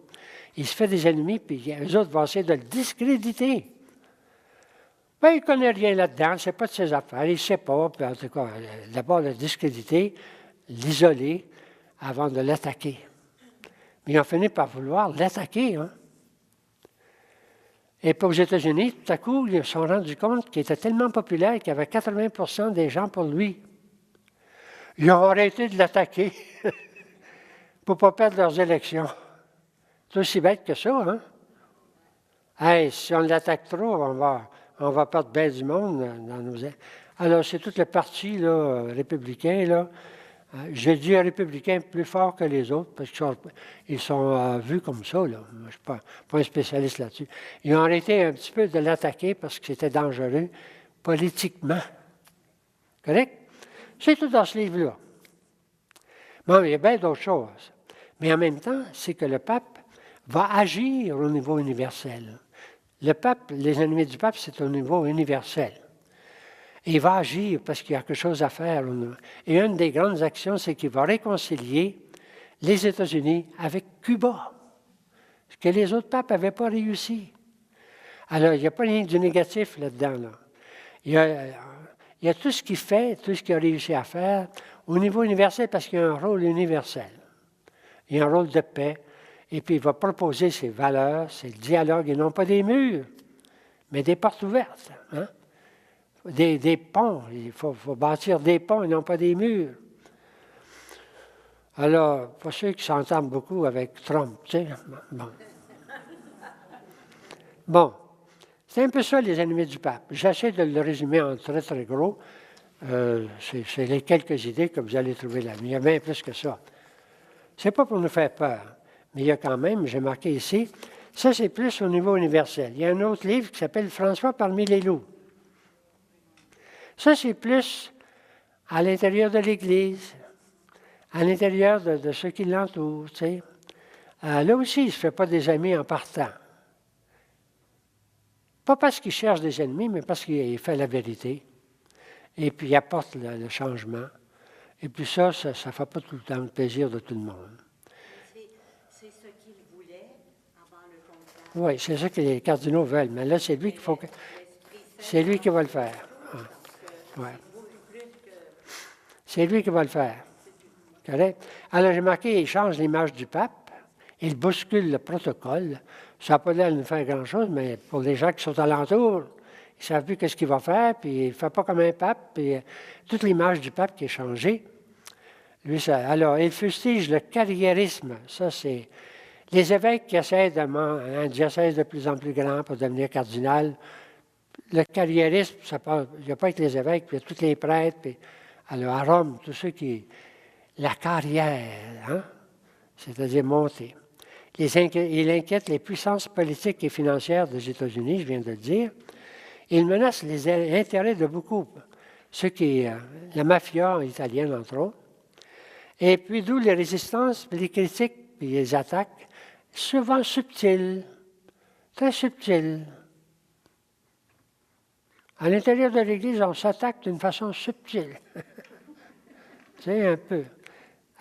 Il se fait des ennemis, puis eux autres vont essayer de le discréditer. Ben, il ne connaît rien là-dedans, ce n'est pas de ses affaires, il ne sait pas, puis en tout cas, d'abord le discréditer, l'isoler, avant de l'attaquer. Mais ils ont fini par vouloir l'attaquer, hein? Et puis aux États-Unis, tout à coup, ils se sont rendus compte qu'il était tellement populaire qu'il y avait 80% des gens pour lui. Ils ont arrêté de l'attaquer pour ne pas perdre leurs élections. C'est aussi bête que ça, hein? Hey, si on l'attaque trop, on va perdre bien du monde dans nos... Alors, c'est tout le parti là, républicain, là. Je dis républicains plus fort que les autres, parce qu'ils sont vus comme ça, là. Je ne suis pas un spécialiste là-dessus. Ils ont arrêté un petit peu de l'attaquer parce que c'était dangereux, politiquement. Correct? C'est tout dans ce livre-là. Bon, il y a bien d'autres choses. Mais en même temps, c'est que le pape va agir au niveau universel. Le pape, les ennemis du pape, c'est au niveau universel. Et il va agir parce qu'il y a quelque chose à faire. Et une des grandes actions, c'est qu'il va réconcilier les États-Unis avec Cuba, ce que les autres papes n'avaient pas réussi. Alors, il n'y a pas rien de négatif là-dedans. Là. Il y a tout ce qu'il fait, tout ce qu'il a réussi à faire au niveau universel parce qu'il y a un rôle universel. Il y a un rôle de paix. Et puis, il va proposer ses valeurs, ses dialogues, et non pas des murs, mais des portes ouvertes. Hein? Des ponts. Il faut bâtir des ponts et non pas des murs. Alors, pas ceux qui s'entendent beaucoup avec Trump, tu sais. Bon. C'est un peu ça, les ennemis du pape. J'essaie de le résumer en très, très gros. C'est les quelques idées que vous allez trouver là. Mais il y a bien plus que ça. Ce n'est pas pour nous faire peur. Mais il y a quand même, j'ai marqué ici, ça c'est plus au niveau universel. Il y a un autre livre qui s'appelle François parmi les loups. Ça c'est plus à l'intérieur de l'Église, à l'intérieur de ceux qui l'entourent. Tu sais. Là aussi, il ne se fait pas des amis en partant. Pas parce qu'il cherche des ennemis, mais parce qu'il fait la vérité. Et puis il apporte le changement. Et puis ça ne fait pas tout le temps le plaisir de tout le monde. C'est ce qu'il voulait avant le conclave. Oui, c'est ça que les cardinaux veulent. Mais là, c'est lui qu'il faut que. C'est lui qui va le faire. Ouais. C'est lui qui va le faire. Correct? Alors, j'ai marqué, il change l'image du pape, il bouscule le protocole. Ça n'a pas l'air de nous faire grand-chose, mais pour les gens qui sont alentour, ils ne savent plus qu'est-ce qu'il va faire, puis il ne fait pas comme un pape, puis toute l'image du pape qui est changée. Lui, ça, alors, il fustige le carriérisme. Ça, c'est les évêques qui essaient un diocèse de plus en plus grand pour devenir cardinal. Le carriérisme, il n'y a pas que les évêques, puis il y a tous les prêtres, puis alors à Rome, tous ceux qui... La carrière, hein? C'est-à-dire monter. Il inquiète les puissances politiques et financières des États-Unis, je viens de le dire. Il menace les intérêts de beaucoup, la mafia italienne, entre autres. Et puis d'où les résistances, les critiques, puis les attaques, souvent subtiles, très subtiles. À l'intérieur de l'Église, on s'attaque d'une façon subtile. C'est un peu.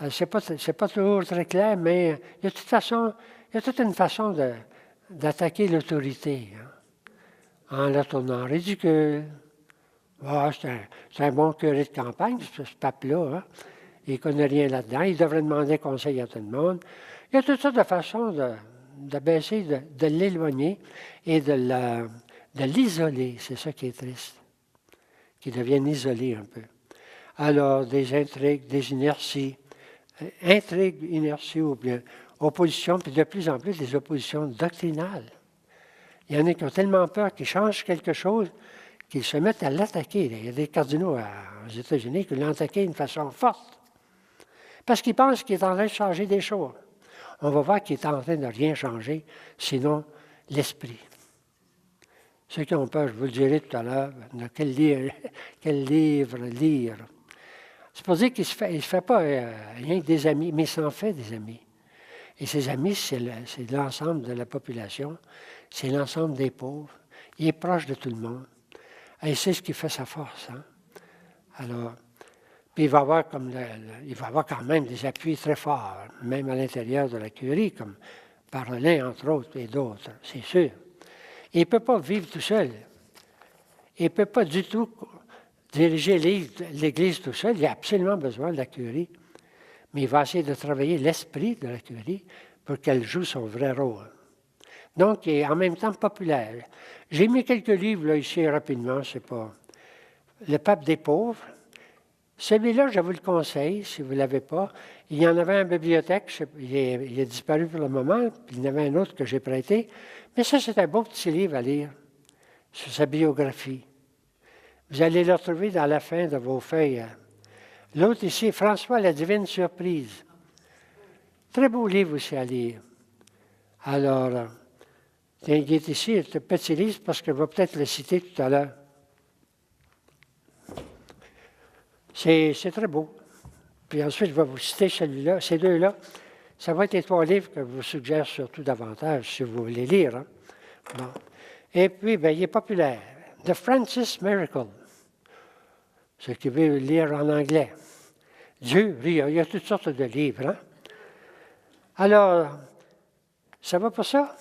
C'est pas toujours très clair, mais il y a toute une façon d'attaquer l'autorité, hein, en la tournant ridicule. Oh, c'est un bon curé de campagne, ce pape-là. Hein. Il ne connaît rien là-dedans. Il devrait demander conseil à tout le monde. Il y a toutes sortes de façons de baisser, de l'éloigner et de l'isoler. C'est ça qui est triste. Qu'il devienne isolé un peu. Alors, des intrigues, des inerties. Intrigues, inerties ou bien oppositions, puis de plus en plus des oppositions doctrinales. Il y en a qui ont tellement peur qu'ils changent quelque chose qu'ils se mettent à l'attaquer. Il y a des cardinaux aux États-Unis qui l'ont attaqué d'une façon forte. Parce qu'ils pensent qu'il est en train de changer des choses. On va voir qu'il est en train de rien changer, sinon l'esprit. Ceux qui ont peur, je vous le dirai tout à l'heure, de quel livre lire. C'est pour dire qu'il ne se fait pas rien que des amis, mais il s'en fait des amis. Et ses amis, c'est l'ensemble de la population, c'est l'ensemble des pauvres. Il est proche de tout le monde. Et c'est ce qui fait sa force. Hein? Alors, puis il va avoir quand même des appuis très forts, même à l'intérieur de la curie, comme Parolin, entre autres, et d'autres, c'est sûr. Il ne peut pas vivre tout seul. Il ne peut pas du tout diriger l'Église tout seul. Il a absolument besoin de la curie. Mais il va essayer de travailler l'esprit de la curie pour qu'elle joue son vrai rôle. Donc, il est en même temps populaire. J'ai mis quelques livres là, ici rapidement, c'est pas. Le Pape des pauvres. Celui-là, je vous le conseille, si vous ne l'avez pas. Il y en avait en bibliothèque, il est disparu pour le moment, puis il y en avait un autre que j'ai prêté. Mais ça, c'est un beau petit livre à lire sur sa biographie. Vous allez le retrouver dans la fin de vos feuilles. L'autre ici, François, la divine surprise. Très beau livre aussi à lire. Alors, il est ici, ce petit livre, parce que je vais peut-être le citer tout à l'heure. C'est très beau. Puis ensuite, je vais vous citer celui-là, ces deux-là. Ça va être les trois livres que je vous suggère surtout davantage, si vous voulez lire. Hein? Bon. Et puis, bien, il est populaire. The Francis Miracle. Ce qui veut lire en anglais. Dieu, il y a toutes sortes de livres. Hein? Alors, ça va pour ça?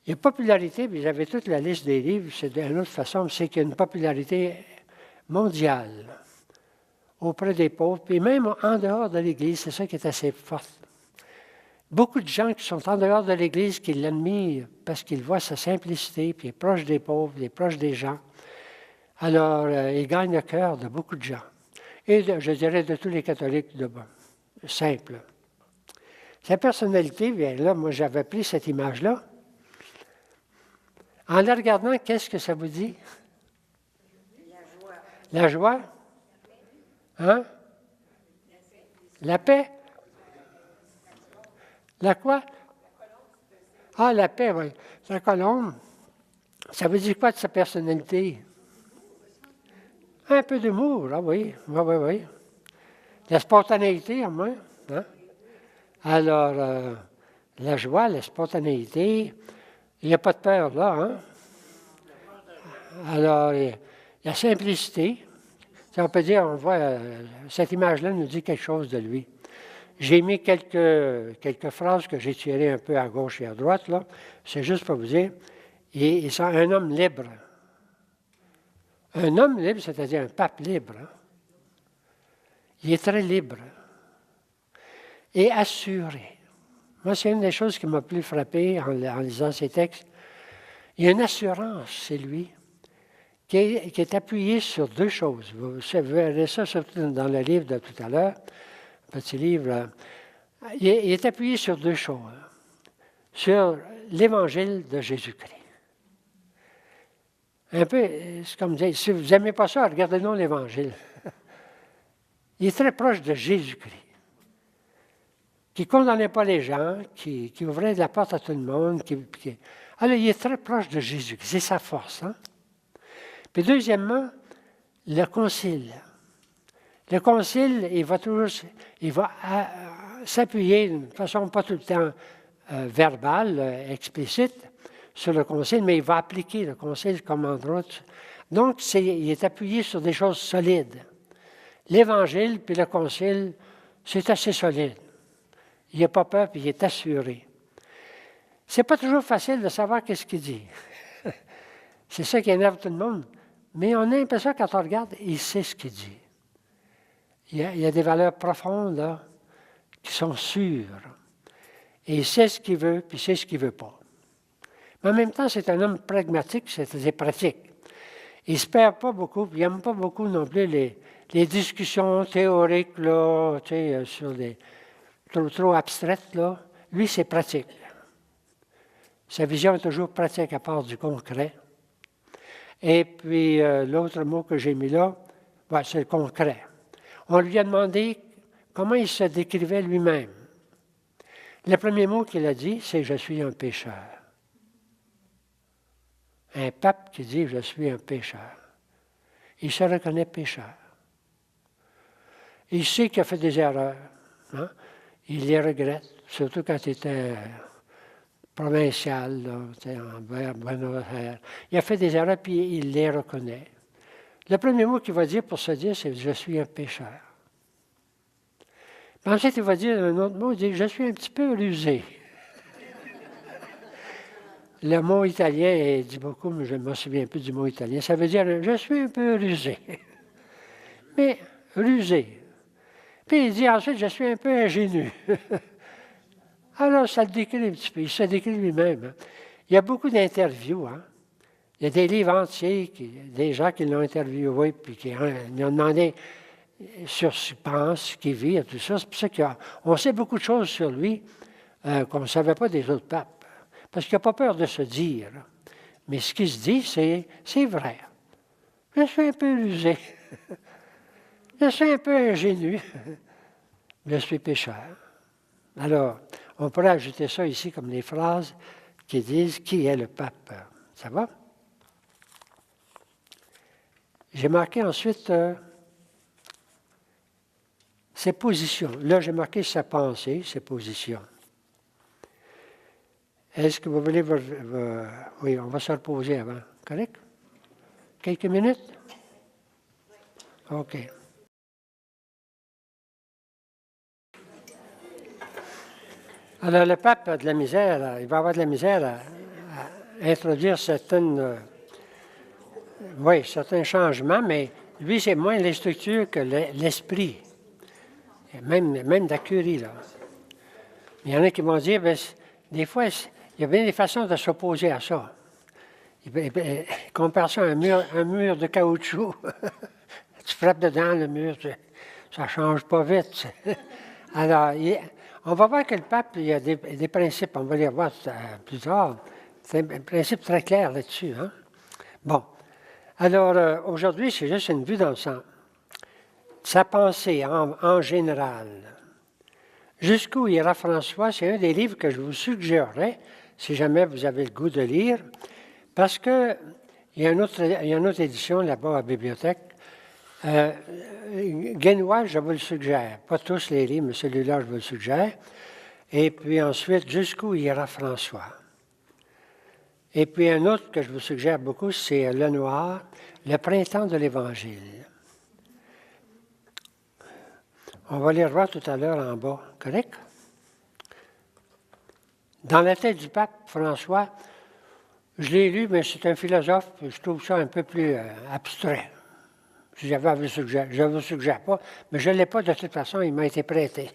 Il y a popularité, puis vous avez toute la liste des livres, c'est d'une autre façon, c'est qu'il y a une popularité mondiale auprès des pauvres, puis même en dehors de l'Église, c'est ça qui est assez fort. Beaucoup de gens qui sont en dehors de l'Église, qui l'admirent parce qu'ils voient sa simplicité, puis il est proche des pauvres, il est proche des gens. Alors, il gagne le cœur de beaucoup de gens. Et je dirais de tous les catholiques simples. Sa personnalité, bien là, moi j'avais pris cette image-là. En la regardant, qu'est-ce que ça vous dit? La joie. Hein? La paix. La quoi? Ah, la paix, oui. La colombe. Ça veut dire quoi de sa personnalité? Un peu d'humour, ah oui, oui. La spontanéité, au moins. Hein? Alors, la joie, la spontanéité, Il n'y a pas de peur là, hein? Alors, la simplicité, on peut dire, on voit, cette image-là nous dit quelque chose de lui. J'ai mis quelques phrases que j'ai tirées un peu à gauche et à droite, là. C'est juste pour vous dire, il est un homme libre. Un homme libre, c'est-à-dire un pape libre. Hein? Il est très libre et assuré. Moi, c'est une des choses qui m'a plus frappé en lisant ces textes. Il y a une assurance, c'est lui, qui est appuyée sur deux choses. Vous verrez ça surtout dans le livre de tout à l'heure, petit livre. Il est appuyé sur deux choses. Sur l'Évangile de Jésus-Christ. Un peu, c'est comme dire, si vous n'aimez pas ça, regardez-nous l'Évangile. Il est très proche de Jésus-Christ, qui ne condamnait pas les gens, qui ouvrait la porte à tout le monde. Alors, il est très proche de Jésus-Christ. C'est sa force. Hein? Puis deuxièmement, le concile. Le concile, il va s'appuyer d'une façon pas tout le temps verbale, explicite, sur le concile, mais il va appliquer le concile comme endroit. Donc, il est appuyé sur des choses solides. L'Évangile puis le concile, c'est assez solide. Il n'a pas peur puis il est assuré. C'est pas toujours facile de savoir qu'est-ce qu'il dit. C'est ça qui énerve tout le monde. Mais on a l'impression, quand on regarde, il sait ce qu'il dit. Il y a des valeurs profondes, là, qui sont sûres. Et il sait ce qu'il veut, puis il sait ce qu'il ne veut pas. Mais en même temps, c'est un homme pragmatique, c'est-à-dire pratique. Il ne se perd pas beaucoup, puis il n'aime pas beaucoup non plus les discussions théoriques, là, tu sais, sur des trop abstraites, là. Lui, c'est pratique. Sa vision est toujours pratique à part du concret. Et puis, l'autre mot que j'ai mis là, c'est le concret. On lui a demandé comment il se décrivait lui-même. Le premier mot qu'il a dit, c'est « Je suis un pécheur ». Un pape qui dit « Je suis un pécheur ». Il se reconnaît pécheur. Il sait qu'il a fait des erreurs. Hein? Il les regrette, surtout quand il était provincial, là, en Buenos Aires. Il a fait des erreurs, puis il les reconnaît. Le premier mot qu'il va dire pour se dire, c'est « Je suis un pécheur ». Ensuite, il va dire un autre mot, il dit « Je suis un petit peu rusé ». Le mot italien dit beaucoup, mais je ne me souviens plus du mot italien. Ça veut dire « Je suis un peu rusé ». Mais rusé. Puis il dit ensuite « Je suis un peu ingénu ». Alors, ça le décrit un petit peu. Il se décrit lui-même. Hein. Il y a beaucoup d'interviews. Hein. Il y a des livres entiers, des gens qui l'ont interviewé, puis qui lui ont demandé sur ce qu'il pense, ce qu'il vit, et tout ça. C'est pour ça qu'on sait beaucoup de choses sur lui qu'on ne savait pas des autres papes. Parce qu'il n'a pas peur de se dire. Mais ce qu'il se dit, c'est vrai. Je suis un peu rusé. Je suis un peu ingénu. Je suis pécheur. Alors, on pourrait ajouter ça ici comme les phrases qui disent « Qui est le pape ?» Ça va? J'ai marqué ensuite ses positions. Là, j'ai marqué sa pensée, ses positions. Est-ce que vous voulez... Oui, on va se reposer avant. Correct? Quelques minutes? OK. Alors, le pape a de la misère, il va avoir de la misère à introduire certains changements, mais lui, c'est moins les structures que l'esprit. Même de la curie, là. Il y en a qui vont dire, bien, des fois, il y a bien des façons de s'opposer à ça. Il compare ça à un mur de caoutchouc. Tu frappes dedans le mur, ça ne change pas vite. Alors, on va voir que le pape, il y a des principes, on va les voir plus tard. C'est un principe très clair là-dessus. Hein? Bon. Alors, aujourd'hui, c'est juste une vue d'ensemble. Sa pensée en général. Jusqu'où ira François, c'est un des livres que je vous suggérerais, si jamais vous avez le goût de lire, parce qu'il y a une autre édition là-bas à la bibliothèque. Guénois, je vous le suggère. Pas tous les livres, mais celui-là, je vous le suggère. Et puis ensuite, jusqu'où ira François. Et puis un autre que je vous suggère beaucoup, c'est Lenoir, Le printemps de l'Évangile. On va les revoir tout à l'heure en bas, correct? Dans la tête du pape François, je l'ai lu, mais c'est un philosophe, je trouve ça un peu plus abstrait. Je ne vous suggère pas, mais je ne l'ai pas de toute façon, il m'a été prêté.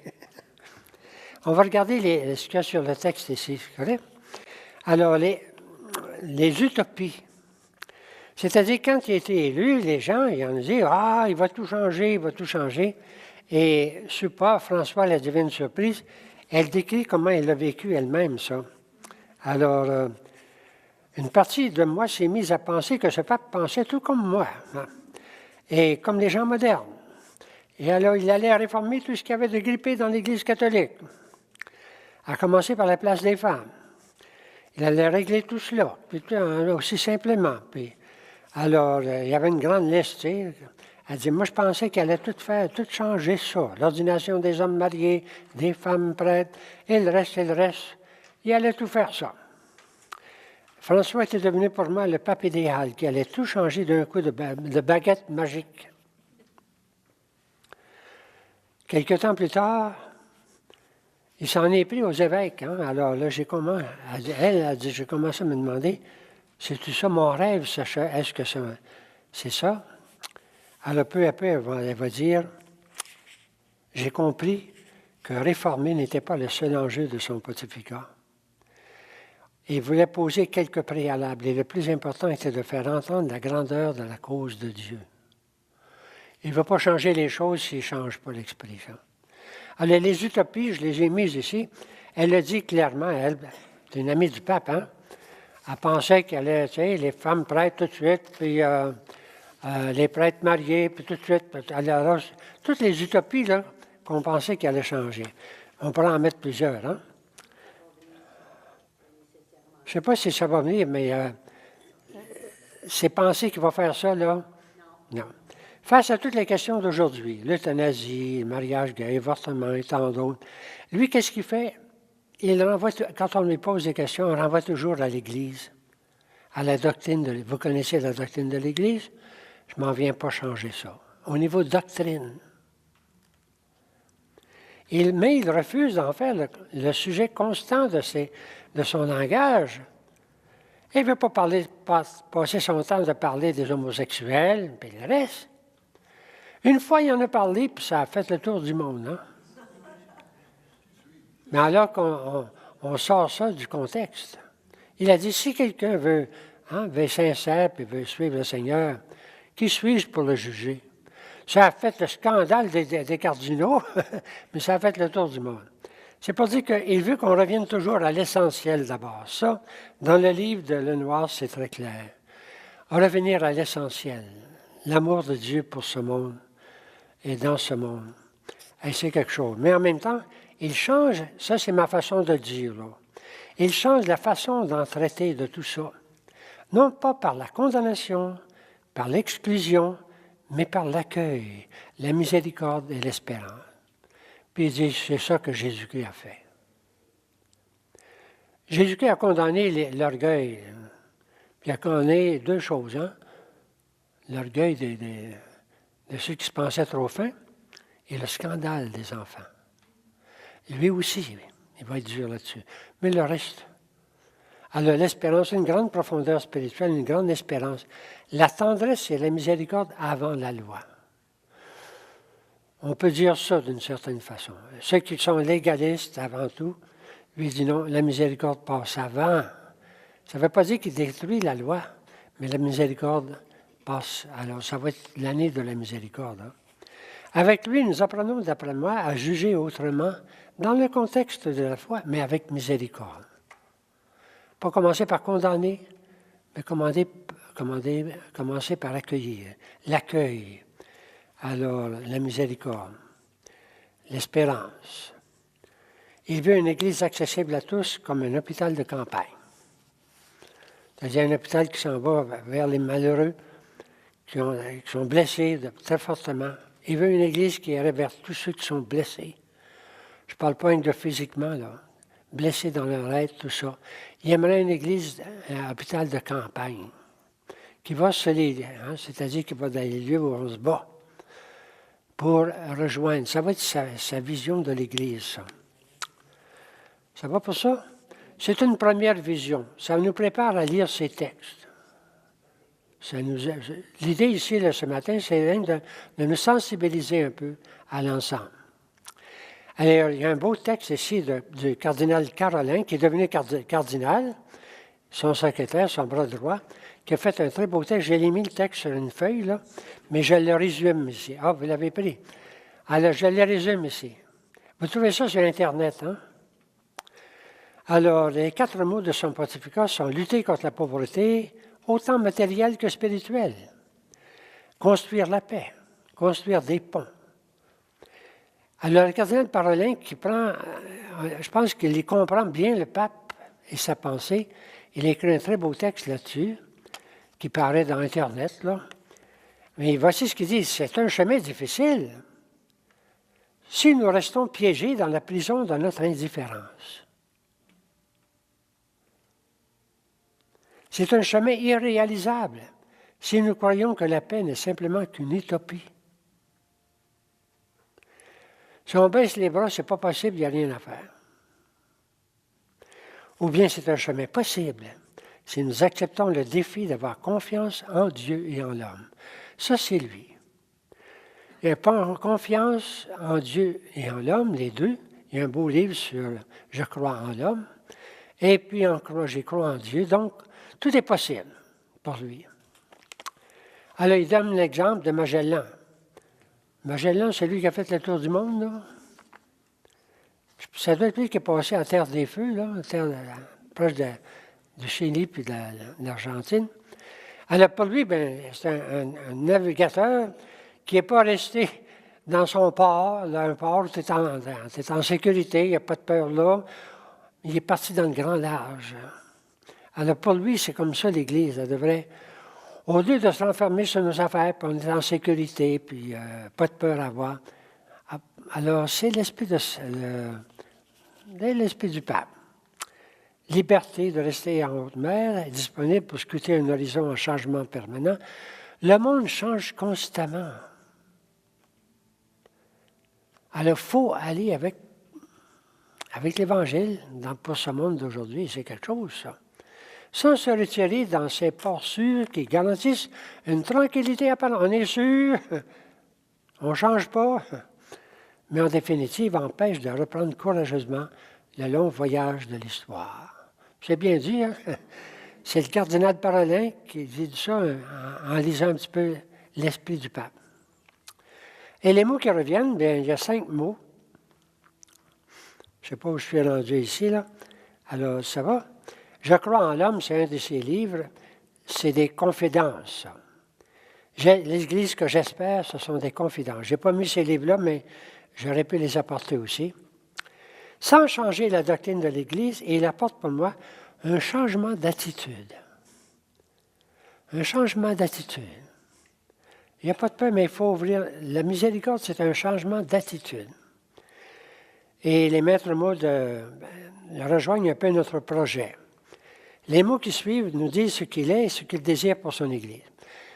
On va regarder ce qu'il y a sur le texte ici, correct? Alors, les utopies. C'est-à-dire, quand il a été élu, les gens, ils en disaient, ah, il va tout changer, il va tout changer. Et Suppa, François, la divine surprise, elle décrit comment elle a vécu elle-même, ça. Alors, une partie de moi s'est mise à penser que ce pape pensait tout comme moi, hein, et comme les gens modernes. Et alors, il allait réformer tout ce qu'il y avait de grippé dans l'Église catholique, à commencer par la place des femmes. Il allait régler tout cela, puis aussi simplement. Puis, alors, il y avait une grande liste, tu sais. Elle dit, moi, je pensais qu'elle allait tout faire, tout changer ça. L'ordination des hommes mariés, des femmes prêtres, et le reste, et le reste. Il allait tout faire ça. François était devenu pour moi le pape idéal, qui allait tout changer d'un coup de baguette magique. Quelque temps plus tard, il s'en est pris aux évêques. Hein? Alors là, j'ai commencé à me demander, c'est-tu ça mon rêve, Sacha? Est-ce que c'est ça? Alors peu à peu, elle va dire, j'ai compris que réformer n'était pas le seul enjeu de son pontificat. Il voulait poser quelques préalables, et le plus important était de faire entendre la grandeur de la cause de Dieu. Il ne va pas changer les choses s'il ne change pas l'esprit. Ça. Alors, les utopies, je les ai mises ici. Elle le dit clairement, elle, c'est une amie du pape, hein? Elle pensait qu'elle allait, tu sais, les femmes prêtres tout de suite, puis les prêtres mariés, puis tout de suite. Alors, toutes les utopies là, qu'on pensait qu'elles allaient changer. On pourrait en mettre plusieurs, hein? Je ne sais pas si ça va venir, mais c'est penser qu'il va faire ça, là? Non. Face à toutes les questions d'aujourd'hui, l'euthanasie, le mariage gay, l'avortement et tant d'autres, lui, qu'est-ce qu'il fait? Il renvoie, quand on lui pose des questions, on renvoie toujours à l'Église, à la doctrine vous connaissez la doctrine de l'Église? Je ne m'en viens pas changer ça. Au niveau de doctrine. Mais il refuse d'en faire le sujet constant de son langage. Il ne veut pas passer son temps de parler des homosexuels, puis le reste. Une fois, il en a parlé, puis ça a fait le tour du monde. Hein? Mais alors qu'on sort ça du contexte. Il a dit, si quelqu'un veut être sincère et veut suivre le Seigneur, qui suis-je pour le juger? Ça a fait le scandale des cardinaux, mais ça a fait le tour du monde. C'est pour dire qu'il veut qu'on revienne toujours à l'essentiel d'abord. Ça, dans le livre de Lenoir, c'est très clair. Revenir à l'essentiel, l'amour de Dieu pour ce monde et dans ce monde. Et c'est quelque chose. Mais en même temps, il change, ça c'est ma façon de dire, là. Il change la façon d'en traiter de tout ça. Non pas par la condamnation, par l'exclusion, mais par l'accueil, la miséricorde et l'espérance. Puis il dit, c'est ça que Jésus-Christ a fait. Jésus-Christ a condamné l'orgueil. Puis il a condamné deux choses. Hein? L'orgueil de ceux qui se pensaient trop fins et le scandale des enfants. Lui aussi, il va être dur là-dessus. Mais le reste. Alors l'espérance, une grande profondeur spirituelle, une grande espérance. La tendresse et la miséricorde avant la loi. On peut dire ça d'une certaine façon. Ceux qui sont légalistes avant tout, lui disent non, la miséricorde passe avant. Ça ne veut pas dire qu'il détruit la loi, mais la miséricorde passe. Alors, ça va être l'année de la miséricorde. Hein. Avec lui, nous apprenons, d'après moi, à juger autrement dans le contexte de la foi, mais avec miséricorde. Pas commencer par condamner, mais commencer par accueillir. L'accueil. Alors, la miséricorde, l'espérance. Il veut une église accessible à tous comme un hôpital de campagne. C'est-à-dire un hôpital qui s'en va vers les malheureux, qui sont blessés très fortement. Il veut une église qui irait vers tous ceux qui sont blessés. Je ne parle pas de physiquement, là, blessés dans leur être, tout ça. Ils aimeraient une église, un hôpital de campagne, qui va se les, c'est-à-dire qui va dans les lieux où on se bat, pour rejoindre. Ça va être sa vision de l'Église, ça. Ça va pour ça? C'est une première vision. Ça nous prépare à lire ces textes. L'idée ici, là, ce matin, c'est de nous sensibiliser un peu à l'ensemble. Alors, il y a un beau texte ici du cardinal Carolin, qui est devenu cardinal, son secrétaire, son bras droit, qui a fait un très beau texte. J'ai mis le texte sur une feuille, là, mais je le résume ici. Ah, vous l'avez pris. Alors, je le résume ici. Vous trouvez ça sur Internet, hein? Alors, les 4 mots de son pontificat sont « lutter contre la pauvreté, autant matérielle que spirituelle. Construire la paix, construire des ponts. » Alors, le cardinal Parolin, qui prend, je pense qu'il y comprend bien le pape et sa pensée. Il a écrit un très beau texte là-dessus, qui paraît dans Internet, là. Mais voici ce qu'il dit, c'est un chemin difficile si nous restons piégés dans la prison de notre indifférence. C'est un chemin irréalisable si nous croyons que la paix n'est simplement qu'une utopie. Si on baisse les bras, c'est pas possible, il n'y a rien à faire. Ou bien c'est un chemin possible si nous acceptons le défi d'avoir confiance en Dieu et en l'homme. Ça, c'est lui. Il y a confiance en Dieu et en l'homme, les deux. Il y a un beau livre sur « Je crois en l'homme ». Et puis, je crois en Dieu. Donc, tout est possible pour lui. Alors, il donne l'exemple de Magellan. Magellan, c'est lui qui a fait le tour du monde, là. Ça doit être lui qui est passé en Terre des Feux, là, proche de Chili puis de l'Argentine. Alors, pour lui, c'est un navigateur qui n'est pas resté dans son port. Là, un port où tu es en sécurité, il n'y a pas de peur là. Il est parti dans le grand large. Alors, pour lui, c'est comme ça l'Église. Elle devrait, au lieu de se renfermer sur nos affaires, puis on est en sécurité, puis pas de peur à avoir. Alors, c'est l'esprit du pape. Liberté de rester en haute mer, disponible pour scruter un horizon en changement permanent. Le monde change constamment. Alors, il faut aller avec l'Évangile pour ce monde d'aujourd'hui. C'est quelque chose, ça. Sans se retirer dans ces ports sûrs qui garantissent une tranquillité apparente. On est sûr, on ne change pas, mais en définitive empêche de reprendre courageusement le long voyage de l'histoire. C'est bien dit, hein? C'est le cardinal Parolin qui dit ça en lisant un petit peu l'esprit du pape. Et les mots qui reviennent, bien, il y a 5 mots. Je ne sais pas où je suis rendu ici, là. Alors, ça va? Je crois en l'homme, c'est un de ses livres. C'est des confidences. L'Église que j'espère, ce sont des confidences. Je n'ai pas mis ces livres-là, mais j'aurais pu les apporter aussi. Sans changer la doctrine de l'Église, et il apporte pour moi un changement d'attitude. Un changement d'attitude. Il n'y a pas de peur, mais il faut ouvrir. La miséricorde, c'est un changement d'attitude. Et les maîtres mots rejoignent un peu notre projet. Les mots qui suivent nous disent ce qu'il est et ce qu'il désire pour son Église.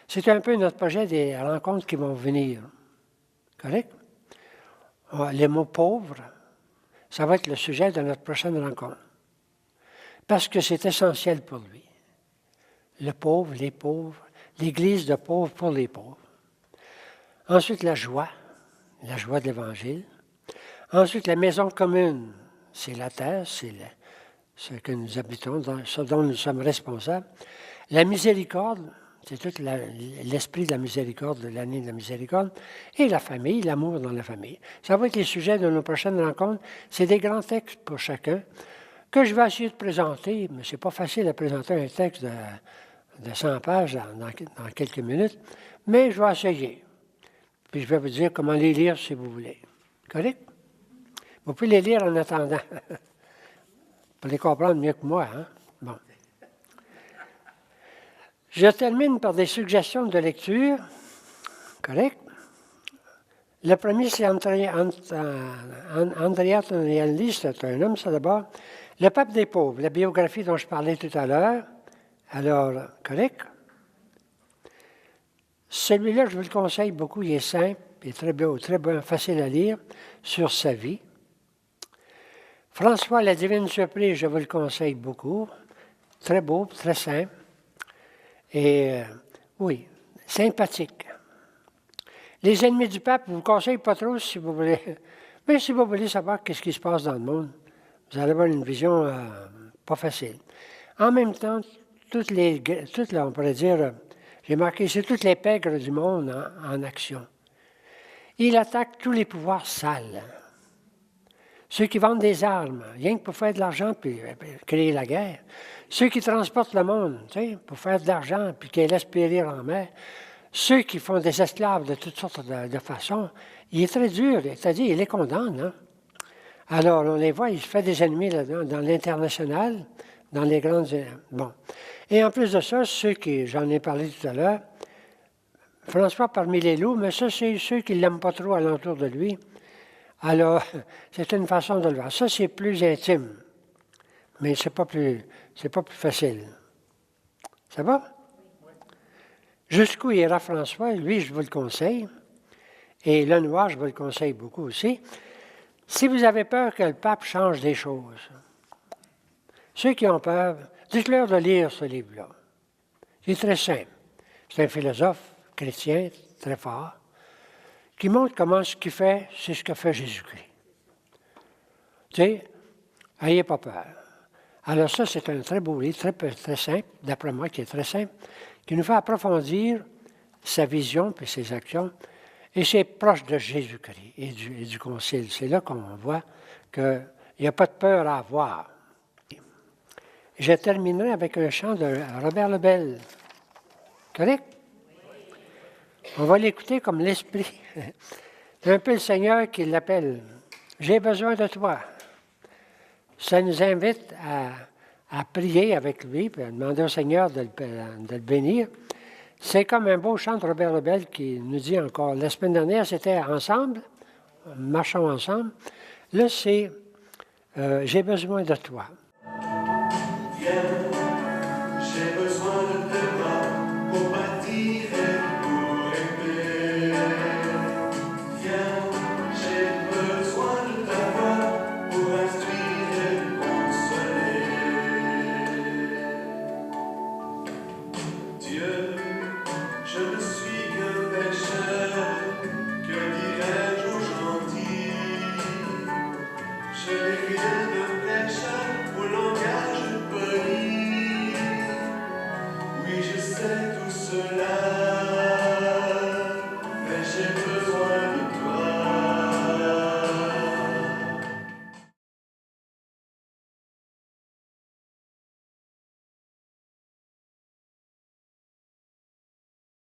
C'est un peu notre projet des rencontres qui vont venir. Correct? Les mots pauvres, ça va être le sujet de notre prochaine rencontre. Parce que c'est essentiel pour lui. Le pauvre, les pauvres, l'Église de pauvres pour les pauvres. Ensuite, la joie de l'Évangile. Ensuite, la maison commune, c'est la terre, c'est ce que nous habitons, ce dont nous sommes responsables. La miséricorde, c'est tout l'esprit de la miséricorde, de l'année de la miséricorde. Et la famille, l'amour dans la famille. Ça va être les sujets de nos prochaines rencontres. C'est des grands textes pour chacun que je vais essayer de présenter, mais ce n'est pas facile de présenter un texte de 100 pages dans quelques minutes, mais je vais essayer. Puis je vais vous dire comment les lire si vous voulez. Correct? Vous pouvez les lire en attendant. Pour les comprendre mieux que moi, hein? Bon. Je termine par des suggestions de lecture. Correct? Le premier, c'est Andrea Antonelli, c'est un homme, ça d'abord. Le pape des pauvres, la biographie dont je parlais tout à l'heure. Alors, correct? Celui-là, je vous le conseille beaucoup, il est simple, il est très beau, facile à lire, sur sa vie. François, la Divine Surprise, je vous le conseille beaucoup. Très beau, très simple. Et oui, sympathique. Les ennemis du pape, je ne vous le conseille pas trop si vous voulez. Mais si vous voulez savoir ce qui se passe dans le monde, vous allez avoir une vision pas facile. En même temps, toutes, on pourrait dire, j'ai marqué ici, toutes les pègres du monde en action. Il attaque tous les pouvoirs sales. Ceux qui vendent des armes, rien que pour faire de l'argent puis créer la guerre. Ceux qui transportent le monde, pour faire de l'argent puis qui laissent périr en mer. Ceux qui font des esclaves de toutes sortes de façons. Il est très dur, c'est-à-dire il les condamne. Hein? Alors, on les voit, il se fait des ennemis là-dedans, dans l'international, dans les grandes... Bon. Et en plus de ça, ceux qui, j'en ai parlé tout à l'heure, François parmi les loups, mais ça, c'est ceux qui ne l'aiment pas trop alentour de lui. Alors, c'est une façon de le voir. Ça, c'est plus intime, mais c'est pas plus facile. Ça va? Jusqu'où ira François? Lui, je vous le conseille. Et le noir, je vous le conseille beaucoup aussi. Si vous avez peur que le pape change des choses, ceux qui ont peur, dites-leur de lire ce livre-là. C'est très simple. C'est un philosophe chrétien très fort qui montre comment ce qu'il fait, c'est ce que fait Jésus-Christ. Tu sais, n'ayez pas peur. Alors ça, c'est un très beau livre, très simple, d'après moi, qui est très simple, qui nous fait approfondir sa vision et ses actions. Et c'est proche de Jésus-Christ et du Concile. C'est là qu'on voit qu'il n'y a pas de peur à avoir. Je terminerai avec un chant de Robert Lebel. Correct? On va l'écouter comme l'Esprit. C'est un peu le Seigneur qui l'appelle. J'ai besoin de toi. Ça nous invite à prier avec lui, puis à demander au Seigneur de le bénir. C'est comme un beau chant de Robert Lebel qui nous dit encore, la semaine dernière, c'était ensemble, marchons ensemble. Là, c'est J'ai besoin de toi. Viens.